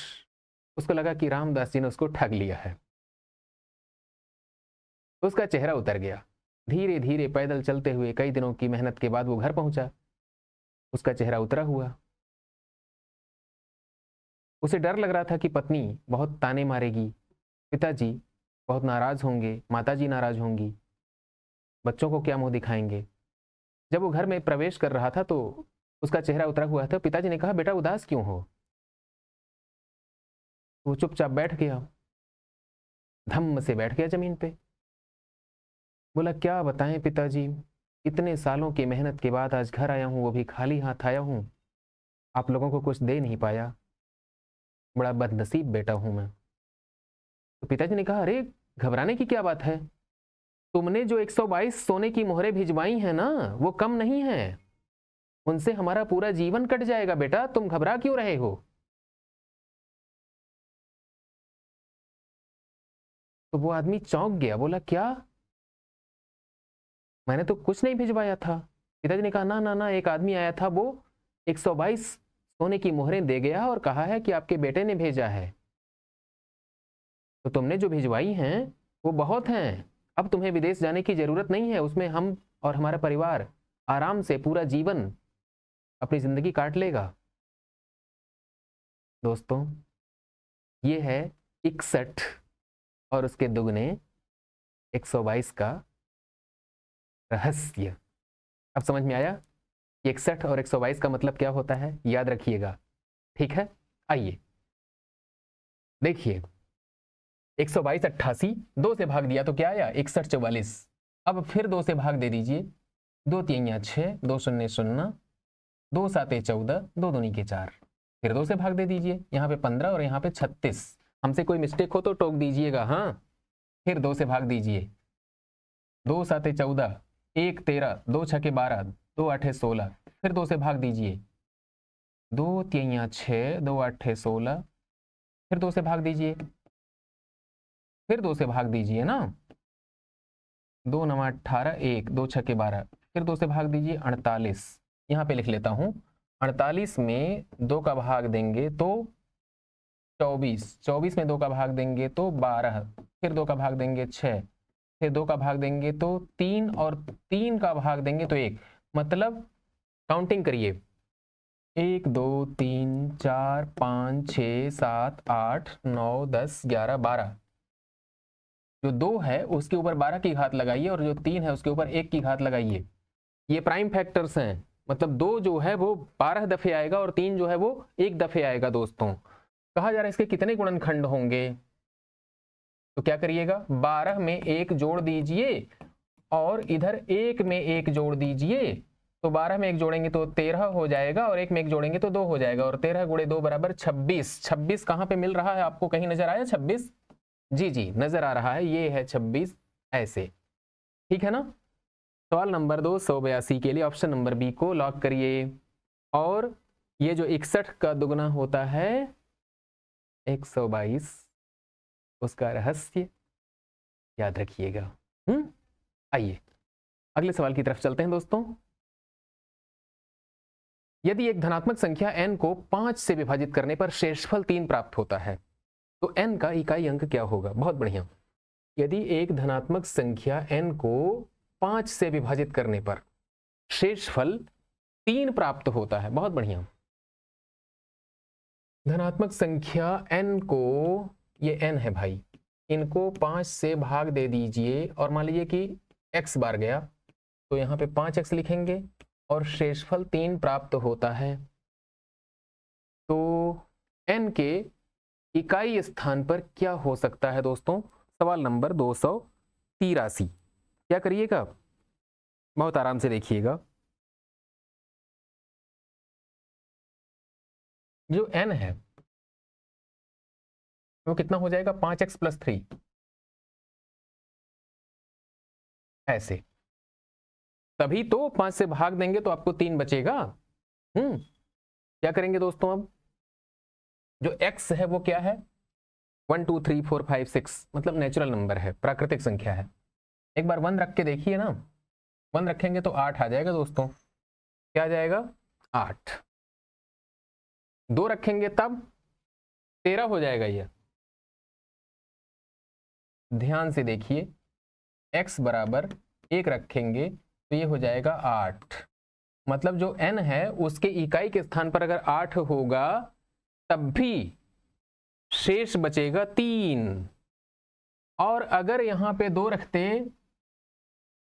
उसको लगा कि रामदास जी ने उसको ठग लिया है। उसका चेहरा उतर गया। धीरे धीरे पैदल चलते हुए कई दिनों की मेहनत के बाद वो घर पहुंचा। उसका चेहरा उतरा हुआ। उसे डर लग रहा था कि पत्नी बहुत ताने मारेगी, पिताजी बहुत नाराज होंगे, माताजी नाराज होंगी, बच्चों को क्या मुंह दिखाएंगे। जब वो घर में प्रवेश कर रहा था तो उसका चेहरा उतरा हुआ था। पिताजी ने कहा, बेटा उदास क्यों हो? वो चुपचाप बैठ गया, धम्म से बैठ गया जमीन पे। बोला, क्या बताएं पिताजी, इतने सालों की मेहनत के बाद आज घर आया हूं, वो भी खाली हाथ आया हूं, आप लोगों को कुछ दे नहीं पाया, बड़ा बदनसीब बेटा हूं मैं। तो पिताजी ने कहा, अरे घबराने की क्या बात है, तुमने जो 122 सोने की मोहरें भिजवाई हैं ना, वो कम नहीं है, उनसे हमारा पूरा जीवन कट जाएगा बेटा, तुम घबरा क्यों रहे हो? तो वो आदमी चौंक गया, बोला, क्या? मैंने तो कुछ नहीं भिजवाया था। पिताजी ने कहा, ना ना ना, एक आदमी आया था, वो 122 सोने की मोहरें दे गया और कहा है कि आपके बेटे ने भेजा है, तो तुमने जो भिजवाई हैं वो बहुत हैं, अब तुम्हें विदेश जाने की जरूरत नहीं है, उसमें हम और हमारा परिवार आराम से पूरा जीवन अपनी जिंदगी काट लेगा। दोस्तों, ये है 61 और उसके दुगने 122 का रहस्य। अब समझ में आया? 61 और 122 का मतलब क्या होता है, याद रखिएगा, ठीक है? आइए देखिए, 122 88, 2 से भाग दिया तो क्या आया, 61 44। अब फिर 2 से भाग दे दीजिए, 2 3 6, 2 0 0, 2 7 14, 2 दूनी के 4। फिर 2 से भाग दे दीजिए, यहाँ पे 15 और यहाँ पे 36। हमसे कोई मिस्टेक हो तो टोक दीजिएगा, हाँ। फिर 2 से भाग दीजिए, 2 7 14, 1 13, 2 6 12, 2 8 16। फिर 2 से भाग दीजिए, 2 3 6, 2 8 16। फिर 2 से भाग दीजिए, फिर 2 से भाग दीजिए ना, 2 9 18, 1 2 6 12। फिर 2 से भाग दीजिए, 48। यहाँ पे लिख लेता हूँ, 48 में 2 का भाग देंगे तो 24, 24 में 2 का भाग देंगे तो 12, फिर 2 का भाग देंगे 6, से 2 का भाग देंगे तो 3 और 3 का भाग देंगे तो 1, मतलब काउंटिंग करिए 1 2 3 4 5 6 7 8 9 10 11 12। जो 2 है उसके ऊपर 12 की घात लगाइए और जो 3 है उसके ऊपर 1 की घात लगाइए। ये प्राइम फैक्टर्स हैं, मतलब 2 जो है वो 12 दफे आएगा और 3 जो है वो 1 दफे आएगा। दोस्तों कहा जा रहा है इसके कितने गुणनखंड होंगे, तो क्या करिएगा 12 में 1 जोड़ दीजिए और इधर 1 में 1 जोड़ दीजिए, तो 12 में 1 जोड़ेंगे तो 13 हो जाएगा और 1 में 1 जोड़ेंगे तो 2 हो जाएगा, और 13 गुणे 2 बराबर 26। 26 कहाँ पे मिल रहा है आपको, कहीं नजर आया 26? जी जी नजर आ रहा है, ये है 26 ऐसे, ठीक है ना। सवाल नंबर 282 के लिए ऑप्शन नंबर बी को लॉक करिए। और ये जो 61 का दुगना होता है 122, उसका रहस्य याद रखिएगा। आइए अगले सवाल की तरफ चलते हैं दोस्तों। यदि एक धनात्मक संख्या n को 5 से विभाजित करने पर शेषफल 3 प्राप्त होता है तो n का इकाई अंक क्या होगा। बहुत बढ़िया। यदि एक धनात्मक संख्या n को 5 से विभाजित करने पर शेषफल 3 प्राप्त होता है, बहुत बढ़िया। धनात्मक संख्या n को, ये n है भाई, इनको 5 से भाग दे दीजिए और मान लीजिए कि x बार गया तो यहाँ पे 5x लिखेंगे और शेषफल 3 प्राप्त होता है। तो n के इकाई स्थान पर क्या हो सकता है दोस्तों। सवाल नंबर 283। क्या करिएगा, बहुत आराम से देखिएगा। जो n है वो कितना हो जाएगा 5x + 3 ऐसे, तभी तो 5 से भाग देंगे तो आपको 3 बचेगा। क्या करेंगे दोस्तों, अब जो x है वो क्या है 1 2 3 4 5 6, मतलब नेचुरल नंबर है, प्राकृतिक संख्या है। एक बार 1 रख के देखिए ना, 1 रखेंगे तो 8 आ जाएगा दोस्तों। क्या आ जाएगा 8। 2 रखेंगे तब 13 हो जाएगा। ये ध्यान से देखिए, x बराबर 1 रखेंगे तो ये हो जाएगा 8, मतलब जो n है उसके इकाई के स्थान पर अगर 8 होगा तब भी शेष बचेगा 3, और अगर यहां पे 2 रखते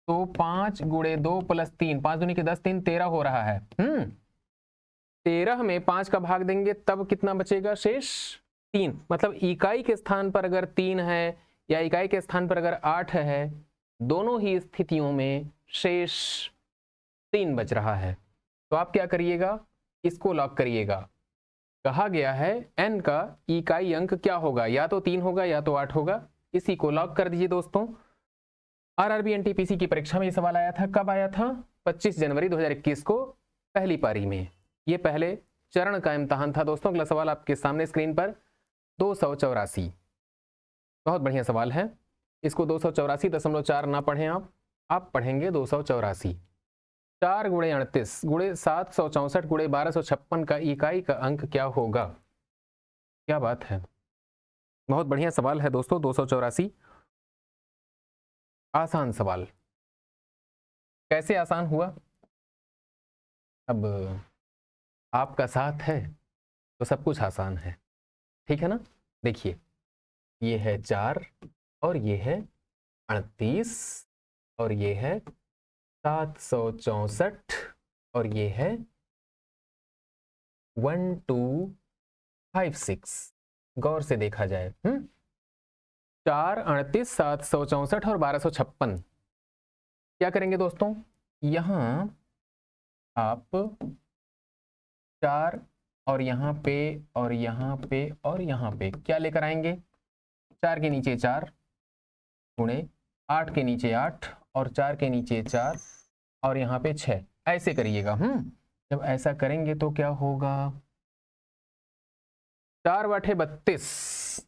तो 5 गुणे 2 + 3, 5 दूनी के 10, 3 13 हो रहा है। 13 में 5 का भाग देंगे तब कितना बचेगा शेष 3, मतलब इकाई के स्थान पर अगर 3 है या इकाई के स्थान पर अगर 8 है, दोनों ही स्थितियों में शेष 3 बच रहा है। तो आप क्या करिएगा, इसको लॉक करिएगा। कहा गया है n का इकाई अंक क्या होगा, या तो 3 होगा या तो 8 होगा। इसी को लॉक कर दीजिए दोस्तों। आरआरबी एनटीपीसी की परीक्षा में ये सवाल आया था, कब आया था 25 जनवरी 2021 को, पहली पारी में। ये पहले चरण का इम्तहान था दोस्तों। अगला सवाल आपके सामने स्क्रीन पर 284, बहुत बढ़िया सवाल है। इसको 284.4 ना पढ़ें आप पढ़ेंगे 284। 4 गुणे 38 गुणे 764 गुणे 1256 का इकाई का अंक क्या होगा। क्या बात है, बहुत बढ़िया सवाल है दोस्तों 284। आसान सवाल। कैसे आसान हुआ, अब आपका साथ है तो सब कुछ आसान है, ठीक है ना। देखिए ये है 4 और ये है 38 और ये है 764 और ये है 1 2 5 6। गौर से देखा जाए 4 38 764 और 1256। क्या करेंगे दोस्तों, यहां आप 4 और यहाँ पे और यहाँ पे और यहाँ पे क्या लेकर आएंगे, 4 के नीचे 4 गुणे 8 के नीचे 8 और 4 के नीचे 4 और यहाँ पे 6, ऐसे करिएगा। जब ऐसा करेंगे तो क्या होगा, 4 बटे 32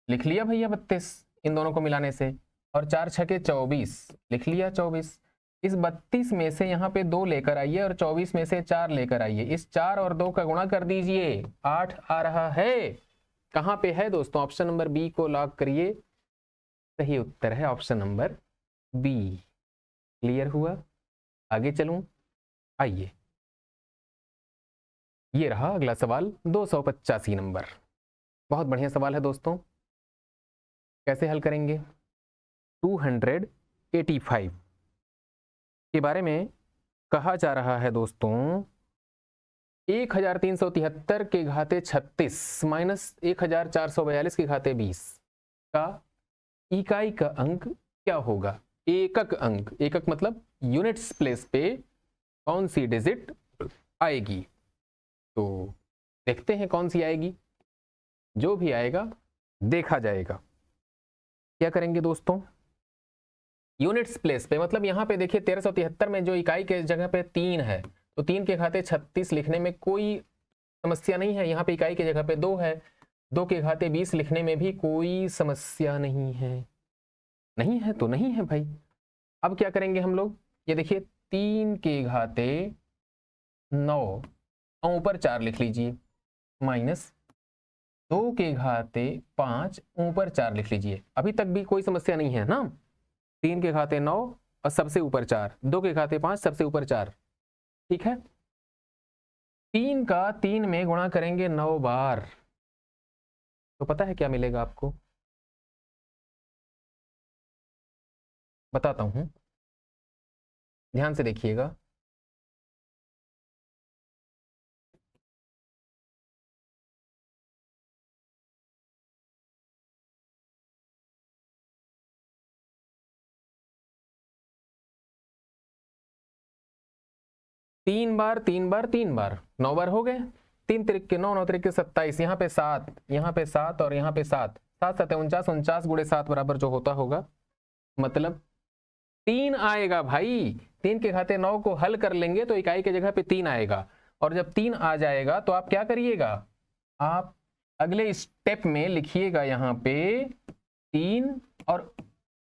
लिख लिया भैया 32 इन दोनों को मिलाने से, और 4 छके 24 लिख लिया 24। इस 32 में से यहाँ पे 2 लेकर आइए और 24 में से 4 लेकर आइए। इस 4 और 2 का गुणा कर दीजिए, 8 आ रहा है। कहाँ पे है दोस्तों, ऑप्शन नंबर बी को लॉक करिए। सही उत्तर है ऑप्शन नंबर बी। क्लियर हुआ? आगे चलूं, आइए ये रहा अगला सवाल 285 नंबर। बहुत बढ़िया सवाल है दोस्तों। कैसे हल करेंगे? 285 के बारे में कहा जा रहा है दोस्तों 1373 के घाते 36 माइनस 1442 के घाते 20 का इकाई का अंक क्या होगा? एकक अंक, एकक मतलब यूनिट्स प्लेस पे कौन सी डिजिट आएगी? तो देखते हैं कौन सी आएगी। जो भी आएगा देखा जाएगा। क्या करेंगे दोस्तों? यूनिट्स प्लेस पे मतलब यहाँ पे देखिए 1373 में जो इकाई के जगह पे 3 है तो 3 के घाते 36 लिखने में कोई समस्या नहीं है। यहाँ पे इकाई के जगह पे 2 है, 2 के घाते 20 लिखने में भी कोई समस्या नहीं है। नहीं है तो नहीं है भाई। अब क्या करेंगे हम लोग? ये देखिए 3 के घाते 9 और ऊपर 4 लिख लीजिए, माइनस 2 के घाते 5 ऊपर 4 लिख लीजिए। अभी तक भी कोई समस्या नहीं है ना। 3 के घाते 9 और सबसे ऊपर 4, 2 के घाते 5 सबसे ऊपर 4, ठीक है। 3 का 3 में गुणा करेंगे 9 बार तो पता है क्या मिलेगा आपको? बताता हूं, ध्यान से देखिएगा। तीन बार 3 बार 3 बार 9 बार हो गए। 3 त्रिक के 9, 9 त्रिक के 27, यहाँ पे 7, यहाँ पे 7 और यहाँ पे 7, 7 7 49, 49 गुणे 7 बराबर जो होता होगा मतलब 3 आएगा भाई। 3 के घाते 9 को हल कर लेंगे तो इकाई के जगह पे 3 आएगा। और जब 3 आ जाएगा तो आप क्या करिएगा? आप अगले स्टेप में लिखिएगा यहाँ पे 3 और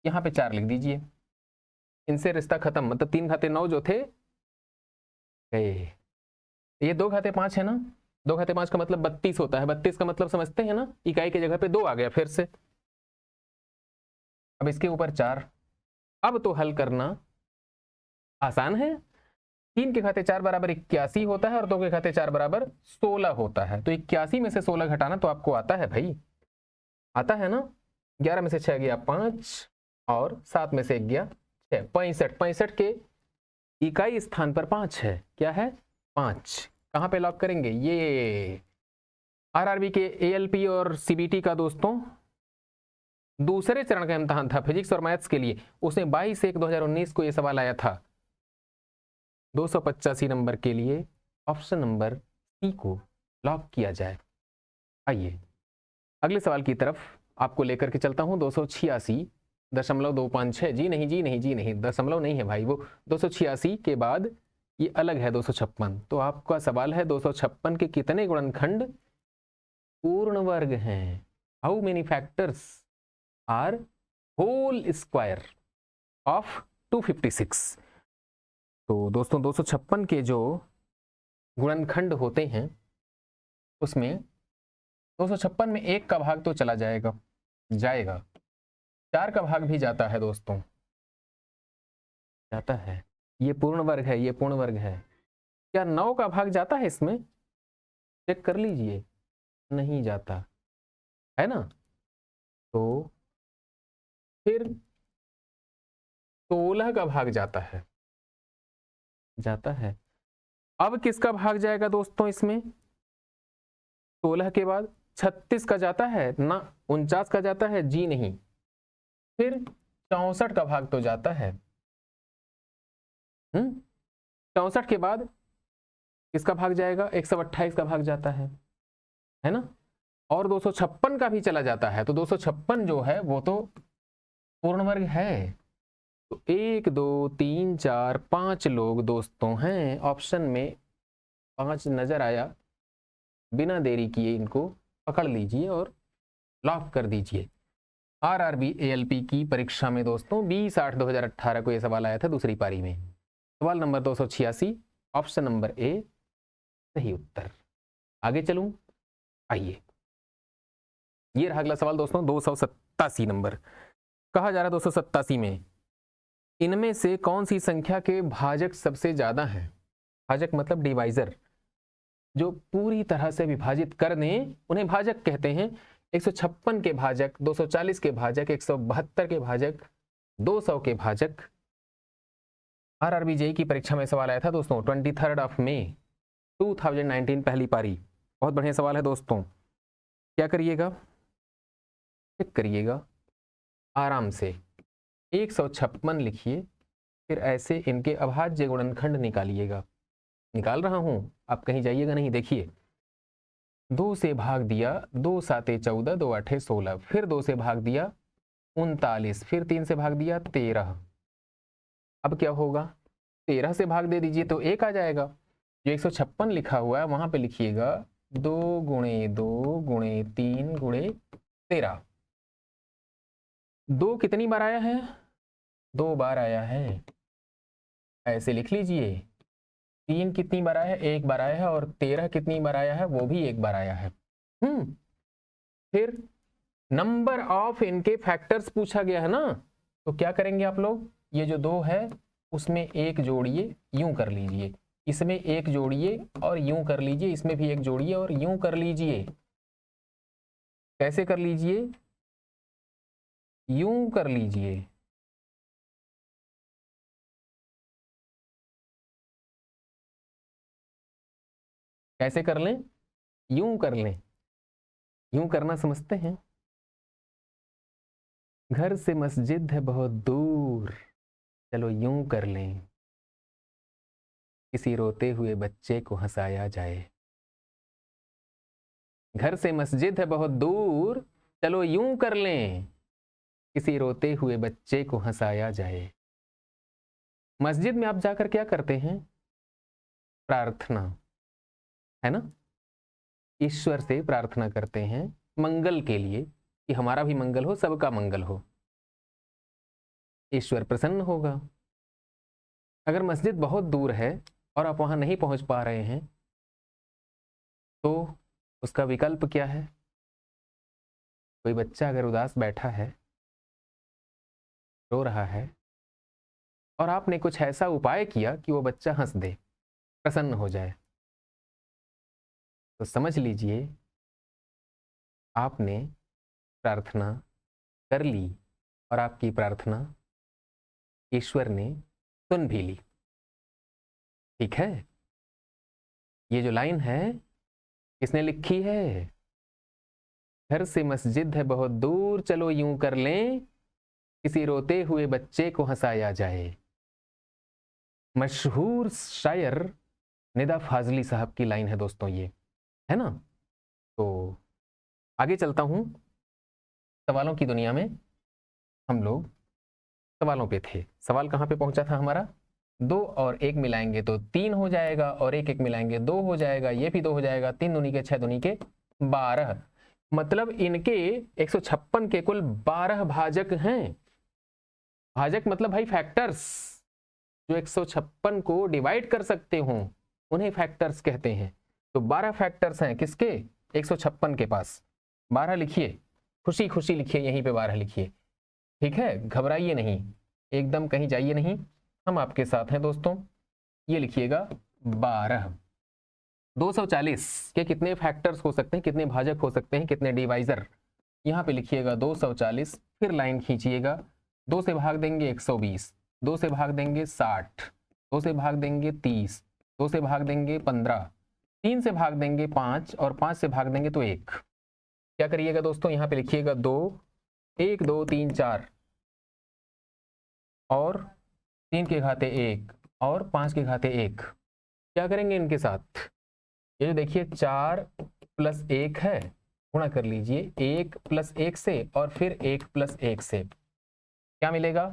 यहाँ पे 4 लिख दीजिए। इनसे रिश्ता खत्म, मतलब 3 घाते 9 जो थे गए। ये 2 घाते 5 है ना, 2 घाते 5 का मतलब 32 होता है। 32 का मतलब समझते हैं ना, इकाई के जगह पे 2 आ गया फिर से। अब इसके ऊपर 4। अब तो हल करना आसान है। 3 के घाते 4 बराबर 81 होता है और 2 के घाते 4 बराबर 16 होता है। तो 81 में से 16 घटाना तो आपको आता है भाई, आता है ना। 11 में से 6 गया 5 और 7 में से 1 गया 6, 65। 65 के इकाई स्थान पर 5 है। क्या है? 5। कहां पे लॉक करेंगे? ये आरआरबी के एएलपी और सीबीटी का दोस्तों दूसरे चरण का इम्तहान था फिजिक्स और मैथ्स के लिए। उसमें 22/1/2019 को यह सवाल आया था। 285 नंबर के लिए ऑप्शन नंबर सी को लॉक किया जाए। आइए अगले सवाल की तरफ आपको लेकर के चलता हूं। 286.256, जी नहीं जी नहीं जी नहीं, दशमलव नहीं है भाई, वो 286 के बाद ये अलग है 256। तो आपका सवाल है 256 के कितने गुणनखंड पूर्ण वर्ग हैं? How many factors are whole square of 256? तो दोस्तों 256 के जो गुणनखंड होते हैं उसमें 256 में 1 का भाग तो चला जाएगा, 4 का भाग भी जाता है दोस्तों, जाता है। ये पूर्ण वर्ग है, ये पूर्ण वर्ग है। क्या 9 का भाग जाता है इसमें? चेक कर लीजिए, नहीं जाता है ना। तो फिर 16 का भाग जाता है, जाता है। अब किसका भाग जाएगा दोस्तों इसमें? 16 के बाद 36 का जाता है ना, 49 का जाता है, जी नहीं। फिर 64 का भाग तो जाता है। 64 के बाद किसका भाग जाएगा? 128 का भाग जाता है ना। और 256 का भी चला जाता है। तो 256 जो है वो तो पूर्ण वर्ग है। तो 1 2 3 4 5 लोग दोस्तों हैं ऑप्शन में। 5 नजर आया, बिना देरी किए इनको पकड़ लीजिए और लॉक कर दीजिए। आरआरबी एएलपी की परीक्षा में दोस्तों 20/8/2018 को यह सवाल आया था दूसरी पारी में। सवाल नंबर 286, ऑप्शन नंबर ए सही उत्तर। आगे चलूं, आइए ये रहा अगला सवाल दोस्तों 287 नंबर। कहा जा रहा है 287 में, इनमें से कौन सी संख्या के भाजक सबसे ज्यादा हैं? भाजक मतलब डिवाइजर, जो पूरी तरह से विभाजित कर दें उन्हें भाजक कहते हैं। 156 के भाजक, 240 के भाजक, 172 के भाजक, 200 के भाजक। आरआरबी जेईई की परीक्षा में सवाल आया था दोस्तों 23 मई 2019, पहली पारी। बहुत बढ़िया सवाल है दोस्तों। क्या करिएगा, चेक करिएगा आराम से। 156 लिखिए, फिर ऐसे इनके अभाज्य गुणनखंड निकालिएगा। निकाल रहा हूं, आप कहीं जाइएगा नहीं। देखिए 2 से भाग दिया, 2 7 14, 2 8 16, फिर 2 से भाग दिया 39, फिर 3 से भाग दिया 13। अब क्या होगा, 13 से भाग दे दीजिए तो 1 आ जाएगा। जो 156 लिखा हुआ है वहां पे लिखिएगा 2 गुणे 2 गुणे 3 गुणे 13। 2 कितनी बार आया है? 2 बार आया है, ऐसे लिख लीजिए। 3 कितनी बार आया है? 1 बार आया है। और 13 कितनी बार आया है? वो भी 1 बार आया है। फिर नंबर ऑफ इनके फैक्टर्स पूछा गया है ना, तो क्या करेंगे आप लोग, ये जो 2 है उसमें 1 जोड़िए, यूं कर लीजिए। इसमें 1 जोड़िए और यूं कर लीजिए, इसमें भी 1 जोड़िए और यूं कर लीजिए। कैसे कर लीजिए? यूं कर लीजिए। कैसे कर लें? यूं कर लें। यूं करना समझते हैं? घर से मस्जिद है बहुत दूर, चलो यूं कर लें, किसी रोते हुए बच्चे को हंसाया जाए। घर से मस्जिद है बहुत दूर, चलो यूं कर लें, किसी रोते हुए बच्चे को हंसाया जाए। मस्जिद में आप जाकर क्या करते हैं? प्रार्थना, है ना? ईश्वर से प्रार्थना करते हैं मंगल के लिए, कि हमारा भी मंगल हो, सबका मंगल हो। ईश्वर प्रसन्न होगा। अगर मस्जिद बहुत दूर है और आप वहां नहीं पहुंच पा रहे हैं, तो उसका विकल्प क्या है? कोई बच्चा अगर उदास बैठा है, रो रहा है, और आपने कुछ ऐसा उपाय किया कि वो बच्चा हंस दे, प्रसन्न हो जाए, तो समझ लीजिए आपने प्रार्थना कर ली और आपकी प्रार्थना ईश्वर ने सुन भी ली। ठीक है? ये जो लाइन है किसने लिखी है? घर से मस्जिद है बहुत दूर, चलो यूं कर लें, किसी रोते हुए बच्चे को हंसाया जाए। मशहूर शायर निदा फाजली साहब की लाइन है दोस्तों ये, है ना? तो आगे चलता हूं। सवालों की दुनिया में हम लोग सवालों पे थे। सवाल कहां पे पहुंचा था हमारा? 2 और 1 मिलाएंगे तो 3 हो जाएगा, और 1 1 मिलाएंगे 2 हो जाएगा, ये भी 2 हो जाएगा। 3 दूनी के 6 दूनी के 12। मतलब इनके 156 के कुल 12 भाजक हैं। भाजक मतलब भाई फैक्टर्स, जो 156 को डिवाइड कर सकते हो उन्हें फैक्टर्स कहते हैं। तो 12 फैक्टर्स हैं किसके? 156 के पास। 12 लिखिए, खुशी खुशी लिखिए, यहीं पे 12 लिखिए। ठीक है, घबराइए नहीं, एकदम कहीं जाइए नहीं, हम आपके साथ हैं दोस्तों। ये लिखिएगा 12। 240 के कितने फैक्टर्स हो सकते हैं, कितने भाजक हो सकते हैं, कितने डिवाइजर? यहाँ पे लिखिएगा 240, फिर लाइन खींचिएगा। 2 से भाग देंगे 120, 2 से भाग देंगे 60, 2 से भाग देंगे 30, 2 से भाग देंगे 15, 3 से भाग देंगे 5, और 5 से भाग देंगे तो 1। क्या करिएगा दोस्तों, यहाँ पे लिखिएगा 2, 1 2 3 4, और 3 के घाते 1, और 5 के घाते 1। क्या करेंगे इनके साथ? ये जो देखिए 4 + 1 है, गुणा कर लीजिए 1 + 1 से, और फिर 1 + 1 से। क्या मिलेगा?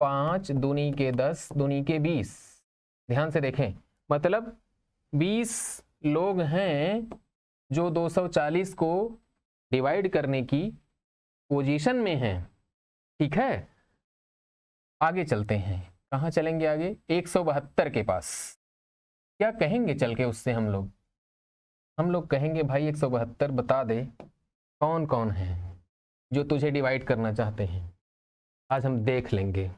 5 दूनी के 10, दूनी के 20। ध्यान से देखें, मतलब 20 लोग हैं जो 240 को डिवाइड करने की पोजीशन में हैं। ठीक है, आगे चलते हैं। कहाँ चलेंगे आगे? 172 के पास। क्या कहेंगे चल के उससे हम लोग कहेंगे भाई 172 बता दे कौन कौन है जो तुझे डिवाइड करना चाहते हैं। आज हम देख लेंगे।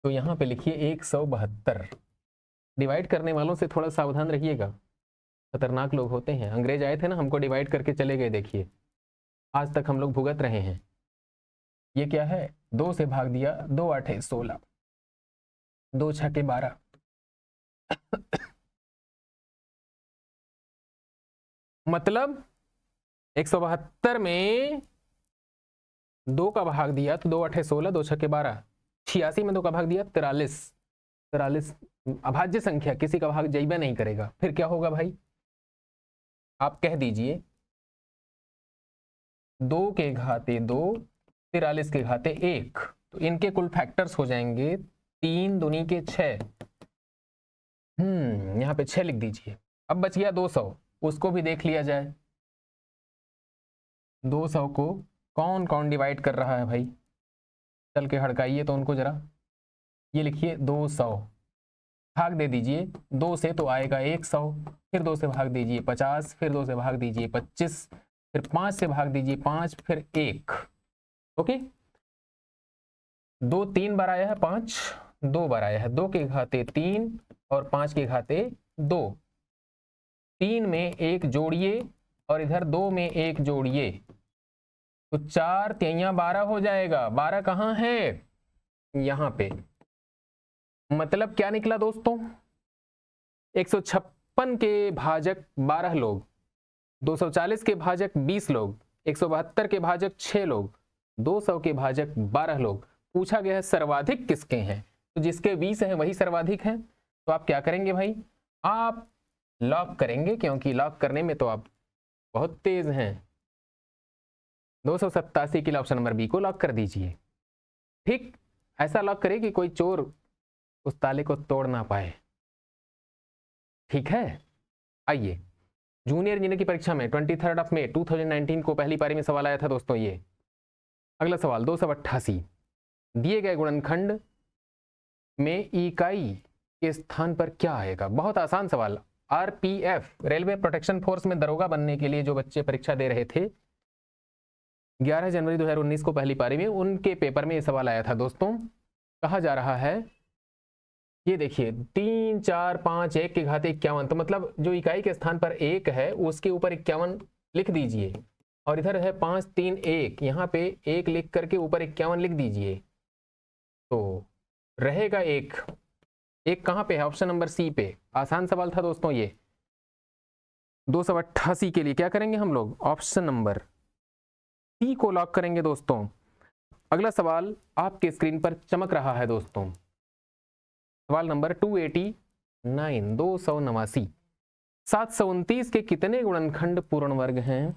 तो यहाँ पे लिखिए 172। डिवाइड करने वालों से थोड़ा सावधान रहिएगा, खतरनाक लोग होते हैं। अंग्रेज आए थे ना, हमको डिवाइड करके चले गए, देखिए आज तक हम लोग भुगत रहे हैं। ये क्या है, 2 से भाग दिया, 2 8 16, 2 6 12। मतलब 172 में 2 का भाग दिया तो 2 8 16, 2 6 12। 86 में 2 का भाग दिया 43। 43 अभाज्य संख्या, किसी का भाग जइबा नहीं करेगा। फिर क्या होगा भाई, आप कह दीजिए 2 के घाते 2, 43 के घाते 1। तो इनके कुल फैक्टर्स हो जाएंगे 3 दूनी के 6। यहाँ पे 6 लिख दीजिए। अब बच गया 200, उसको भी देख लिया जाए। 200 को कौन कौन डिवाइड कर रहा है भाई, चल के हड़काइए तो उनको जरा। ये लिखिए 200, भाग दे दीजिए 2 से तो आएगा 100, फिर 2 से भाग दीजिए 50, फिर 2 से भाग दीजिए 25, फिर 5 से भाग दीजिए 5, फिर 1। ओके, 2 3 बार आया है, 5 2 बार आया है। 2 के घाते 3 और 5 के घाते 2। 3 में 1 जोड़िए और इधर 2 में 1 जोड़िए तो 4 3 12 हो जाएगा। 12 कहाँ है, यहाँ पे। मतलब क्या निकला दोस्तों, 156 के भाजक 12 लोग, 240 के भाजक 20 लोग, 172 के भाजक 6 लोग, 200 के भाजक 12 लोग। पूछा गया है सर्वाधिक किसके हैं, तो जिसके 20 हैं वही सर्वाधिक हैं। तो आप क्या करेंगे भाई, आप लॉक करेंगे, क्योंकि लॉक करने में तो आप बहुत तेज हैं। 287 के लिए ऑप्शन नंबर बी को लॉक कर दीजिए। ठीक, ऐसा लॉक करें कि कोई चोर उस ताले को तोड़ ना पाए। ठीक है, आइए जूनियर इंजीनियर की परीक्षा में 23 मई 2019 को पहली पारी में सवाल आया था दोस्तों। ये अगला सवाल 288, दिए गए गुणनखंड में इकाई के स्थान पर क्या आएगा। बहुत आसान सवाल। आरपीएफ, रेलवे प्रोटेक्शन फोर्स में दरोगा बनने के लिए जो बच्चे परीक्षा दे रहे थे 11 जनवरी 2019 को पहली पारी में, उनके पेपर में ये सवाल आया था दोस्तों। कहा जा रहा है, ये देखिए 3 4 5 1 के घाते 51, तो मतलब जो इकाई के स्थान पर 1 है उसके ऊपर 51 लिख दीजिए, और इधर है 5 3 1, यहाँ पे 1 लिख करके ऊपर 51 लिख दीजिए, तो रहेगा 1। 1 कहाँ पे है, ऑप्शन नंबर सी पे। आसान सवाल था दोस्तों ये। 288 के लिए क्या करेंगे हम लोग, ऑप्शन नंबर सी को लॉक करेंगे दोस्तों। अगला सवाल आपके स्क्रीन पर चमक रहा है दोस्तों, सवाल नंबर 289, 289। 729 के कितने गुणनखंड पूर्ण वर्ग हैं।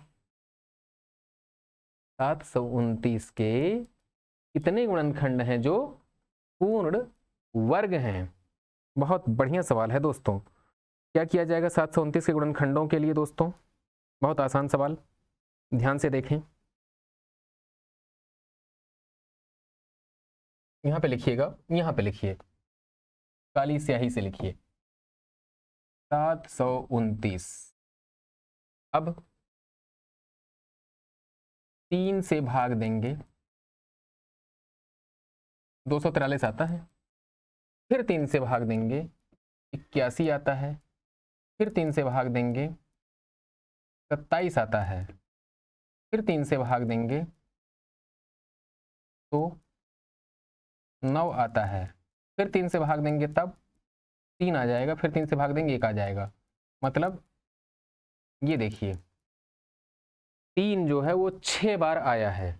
729 के कितने गुणनखंड हैं जो पूर्ण वर्ग हैं। बहुत बढ़िया सवाल है दोस्तों। क्या किया जाएगा 729 के गुणनखंडों के लिए दोस्तों, बहुत आसान सवाल, ध्यान से देखें। यहां पे लिखिएगा, यहां पे लिखिए, काली स्याही से लिखिए 729। अब 3 से भाग देंगे, 243 आता है, फिर 3 से भाग देंगे 81 आता है, फिर 3 से भाग देंगे 27 आता है, फिर 3 से भाग देंगे तो 9 आता है, फिर 3 से भाग देंगे तब 3 आ जाएगा, फिर 3 से भाग देंगे 1 आ जाएगा। मतलब ये देखिए 3 जो है वो 6 बार आया है।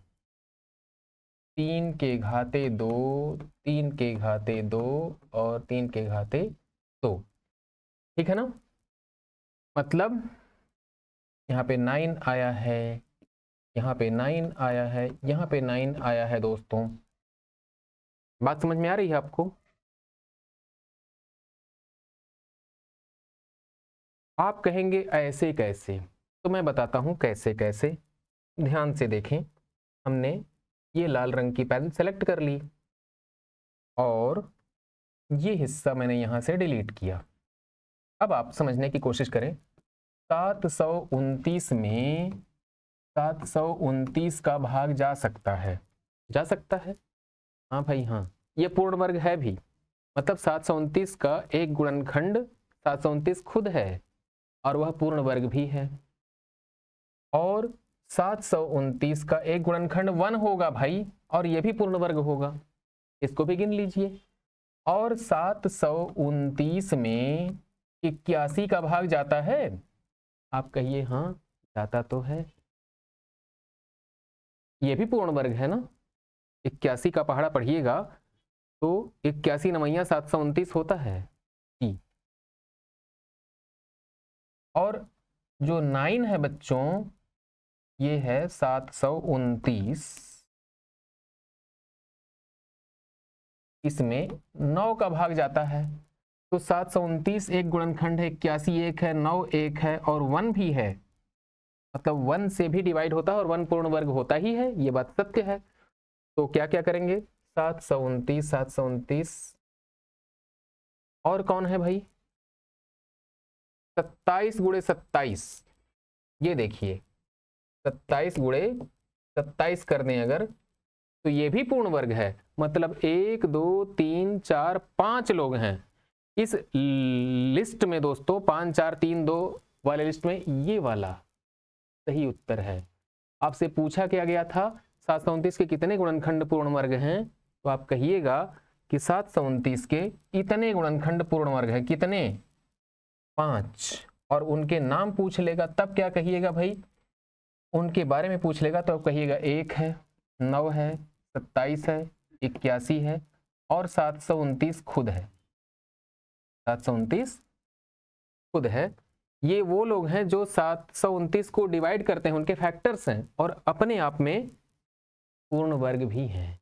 3 के घाते 2, 3 के घाते 2 और 3 के घाते 2, ठीक है ना। मतलब यहाँ पे 9 आया है, यहाँ पे 9 आया है, यहाँ पे 9 आया है दोस्तों। बात समझ में आ रही है आपको। आप कहेंगे ऐसे कैसे, तो मैं बताता हूं कैसे कैसे। ध्यान से देखें, हमने ये लाल रंग की पेन सेलेक्ट कर ली और ये हिस्सा मैंने यहां से डिलीट किया। अब आप समझने की कोशिश करें। 729 में 729 का भाग जा सकता है, जा सकता है। हाँ भाई हाँ, ये पूर्ण वर्ग है भी, मतलब 729 का एक गुणनखंड 729 खुद है और वह पूर्ण वर्ग भी है। और 729 का एक गुणनखंड 1 होगा भाई, और ये भी पूर्ण वर्ग होगा, इसको भी गिन लीजिए। और 729 में 81 का भाग जाता है, आप कहिए हाँ जाता तो है, ये भी पूर्ण वर्ग है ना। 81 का पहाड़ा पढ़िएगा तो 81 नवैया 729 होता है ई। और जो 9 है बच्चों, ये है 729, इसमें 9 का भाग जाता है, तो 729 एक गुणनखंड है, 81 एक है, 9 एक है और 1 भी है, मतलब 1 से भी डिवाइड होता है और 1 पूर्ण वर्ग होता ही है, ये बात सत्य है। तो क्या क्या करेंगे, 729 729 और कौन है भाई, 27 गुणे 27, ये देखिए 27 गुणे 27 कर दें अगर, तो ये भी पूर्ण वर्ग है, मतलब 1 2 3 4 5 लोग हैं इस लिस्ट में दोस्तों, 5 4 3 2 वाले लिस्ट में ये वाला सही उत्तर है। आपसे पूछा क्या गया था 729 के कितने गुणनखंड पूर्ण वर्ग हैं, तो आप कहिएगा कि 729 के इतने गुणनखंड पूर्ण वर्ग है, कितने, 5, और उनके नाम पूछ लेगा तब क्या कहिएगा भाई, उनके बारे में पूछ लेगा तो आप कहिएगा 1 है, 9 है, 27 है, 81 है और 729 खुद है, 729 खुद है। ये वो लोग हैं जो 729 को डिवाइड करते हैं, उनके फैक्टर्स हैं और अपने आप में पूर्ण वर्ग भी हैं।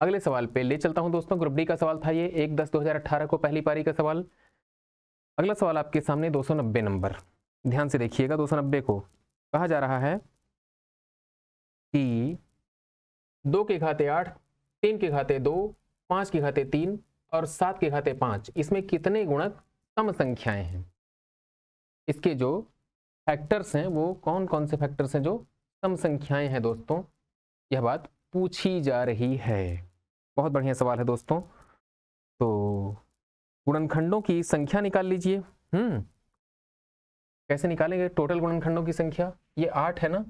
अगले सवाल पे ले चलता हूं दोस्तों, ग्रुप डी का सवाल था ये, 1/10/2018 को पहली पारी का सवाल। अगला सवाल आपके सामने 290 नंबर, ध्यान से देखिएगा। 290 को कहा जा रहा है कि 2 के घाते 8, 3 के घाते 2, 5 के घाते 3 और 7 के घाते 5, इसमें कितने गुणक सम संख्याएं हैं। इसके जो फैक्टर्स हैं वो कौन कौन से फैक्टर्स हैं जो सम संख्याएं हैं दोस्तों, यह बात पूछी जा रही है। बहुत बढ़िया सवाल है दोस्तों। तो गुणनखंडों की संख्या निकाल लीजिए। कैसे निकालेंगे टोटल गुणनखंडों की संख्या, ये 8 है ना,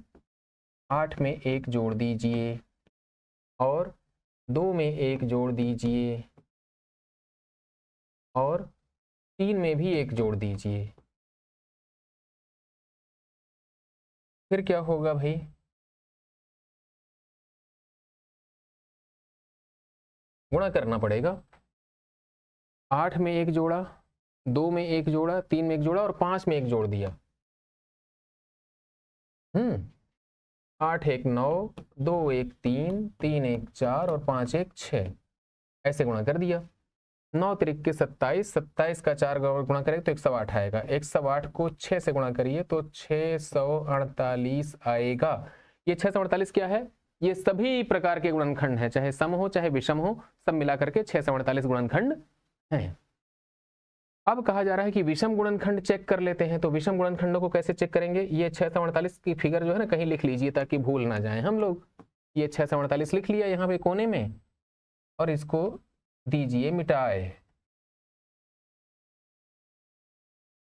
8 में 1 जोड़ दीजिए और 2 में 1 जोड़ दीजिए और 3 में भी 1 जोड़ दीजिए, फिर क्या होगा भाई, गुणा करना पड़ेगा। 8 में 1 जोड़ा, 2 में 1 जोड़ा, 3 में 1 जोड़ा और 5 में 1 जोड़ दिया। 8 1 9, 2 1 3, 3 1 4 और 5 1 6, ऐसे गुणा कर दिया। 9 त्रिक के 27, 27 का 4 गुणा करेंगे तो 108 आएगा। 108 को 6 से गुणा करिए तो 648 आएगा। ये 648 क्या है, ये सभी प्रकार के गुणनखंड है, चाहे सम हो चाहे विषम हो, सब मिलाकर के 648 गुणनखंड हैं। अब कहा जा रहा है कि विषम गुणनखंड चेक कर लेते हैं, तो विषम गुणनखंडों को कैसे चेक करेंगे, ये 648 की फिगर जो है ना कहीं लिख लीजिए ताकि भूल ना जाए हम लोग। ये 648 लिख लिया यहाँ पे कोने में और इसको दीजिए मिटाए।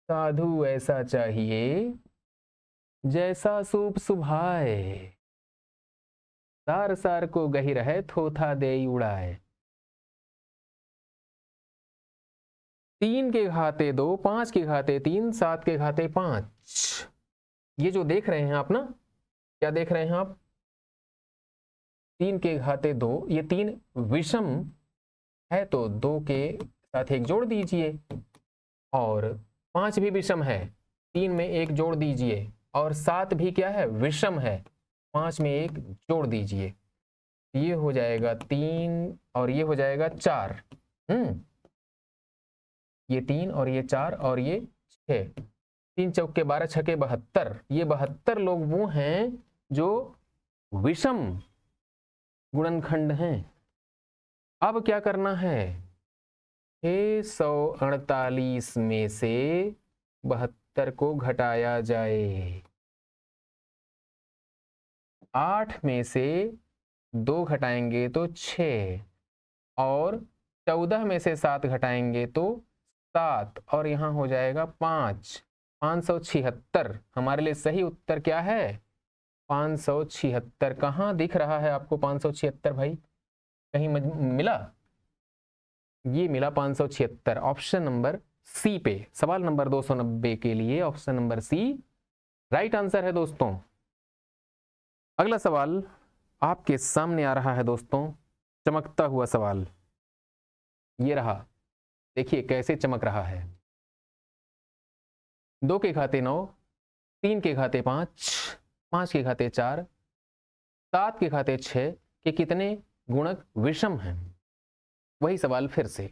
साधु ऐसा चाहिए जैसा सूप सुभाए, सार सार को गहिर है थोथा दे उड़ाए। 3 के घाते 2, 5 के घाते 3, 7 के घाते 5, ये जो देख रहे हैं आप ना, क्या देख रहे हैं आप, 3 के घाते 2, ये 3 विषम है तो 2 के साथ 1 जोड़ दीजिए और 5 भी विषम है, 3 में 1 जोड़ दीजिए और 7 भी क्या है, विषम है, 5 में 1 जोड़ दीजिए, ये हो जाएगा 3 और ये हो जाएगा 4। ये 3 और ये 4 और ये 6, 3 चौके 12 छके 72, ये 72 लोग वो हैं जो विषम गुणनखंड हैं। अब क्या करना है, 648 में से 72 को घटाया जाए, 8 में से 2 घटाएंगे तो 6, और 14 में से 7 घटाएंगे तो 7, और यहाँ हो जाएगा 5, 576। हमारे लिए सही उत्तर क्या है? 576। कहाँ दिख रहा है आपको 576 भाई? कहीं मिला? ये मिला 576, ऑप्शन नंबर सी पे। सवाल नंबर 290 के लिए option number C right answer है दोस्तों। अगला सवाल आपके सामने आ रहा है दोस्तों, चमकता हुआ सवाल। ये रहा, देखिए कैसे चमक रहा है। 2 के घाते 9, 3 के घाते 5, 5 के घाते 4, 7 के घाते 6 के कितने गुणक विषम हैं? वही सवाल फिर से,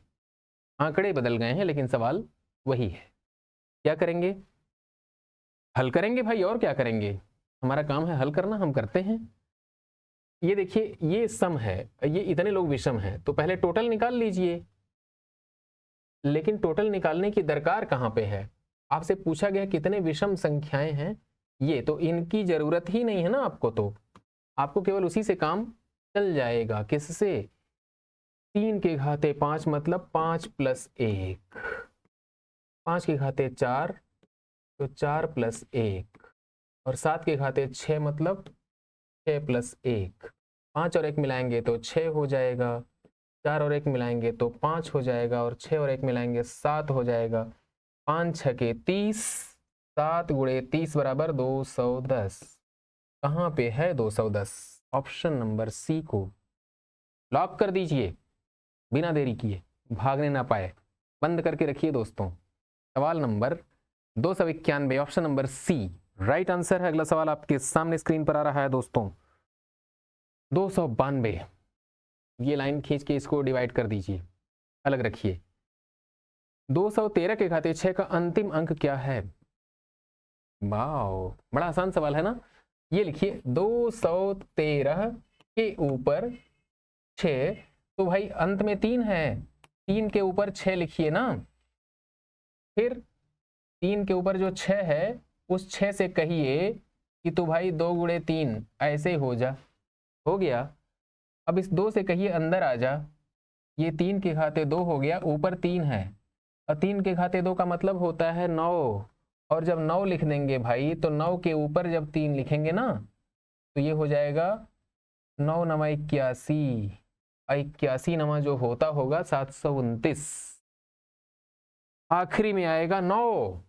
आंकड़े बदल गए हैं लेकिन सवाल वही है। क्या करेंगे? हल करेंगे भाई, और क्या करेंगे? हमारा काम है हल करना, हम करते हैं। ये देखिए, ये सम है, ये इतने लोग विषम हैं, तो पहले टोटल निकाल लीजिए। लेकिन टोटल निकालने की दरकार कहाँ पे है? आपसे पूछा गया कितने विषम संख्याएं हैं, ये तो इनकी जरूरत ही नहीं है ना आपको, तो आपको केवल उसी से काम चल जाएगा। किससे? 3 के घाते 5 मतलब 5 + 1, 5 के घाते 4 तो 4 + 1, और 7 के घाते 6 मतलब 6 + 1, 5 और 1 मिलाएंगे तो 6 हो जाएगा, 4 और 1 मिलाएंगे तो 5 हो जाएगा, और 6 और 1 मिलाएंगे 7 हो जाएगा। 5 6 के 30, 7 × 30 = 210। कहाँ पे है 210? ऑप्शन नंबर सी को लॉक कर दीजिए, बिना देरी किए, भागने ना पाए, बंद करके रखिए दोस्तों। सवाल number 291, option number C right answer है। अगला सवाल आपके सामने स्क्रीन पर आ रहा है दोस्तों, 292। ये लाइन खींच के इसको डिवाइड कर दीजिए, अलग रखिए। 213 के घाते 6 का अंतिम अंक क्या है? वाओ, बड़ा आसान सवाल है ना। ये लिखिए 213 के ऊपर 6, तो भाई अंत में 3 है, 3 के ऊपर 6 लिखिए ना। फिर 3 के ऊपर जो 6 है, उस 6 से कहिए कि तो भाई 2 × 3 ऐसे हो गया। अब इस 2 से कहिए अंदर आ जा, ये 3 के घाते 2 हो गया, ऊपर 3 है, और 3 के घाते 2 का मतलब होता है 9, और जब 9 लिख देंगे भाई, तो 9 के ऊपर जब 3 लिखेंगे ना, तो ये हो जाएगा 9 9 81, 81 नमा जो होता होगा 729, आखिरी में आएगा 9।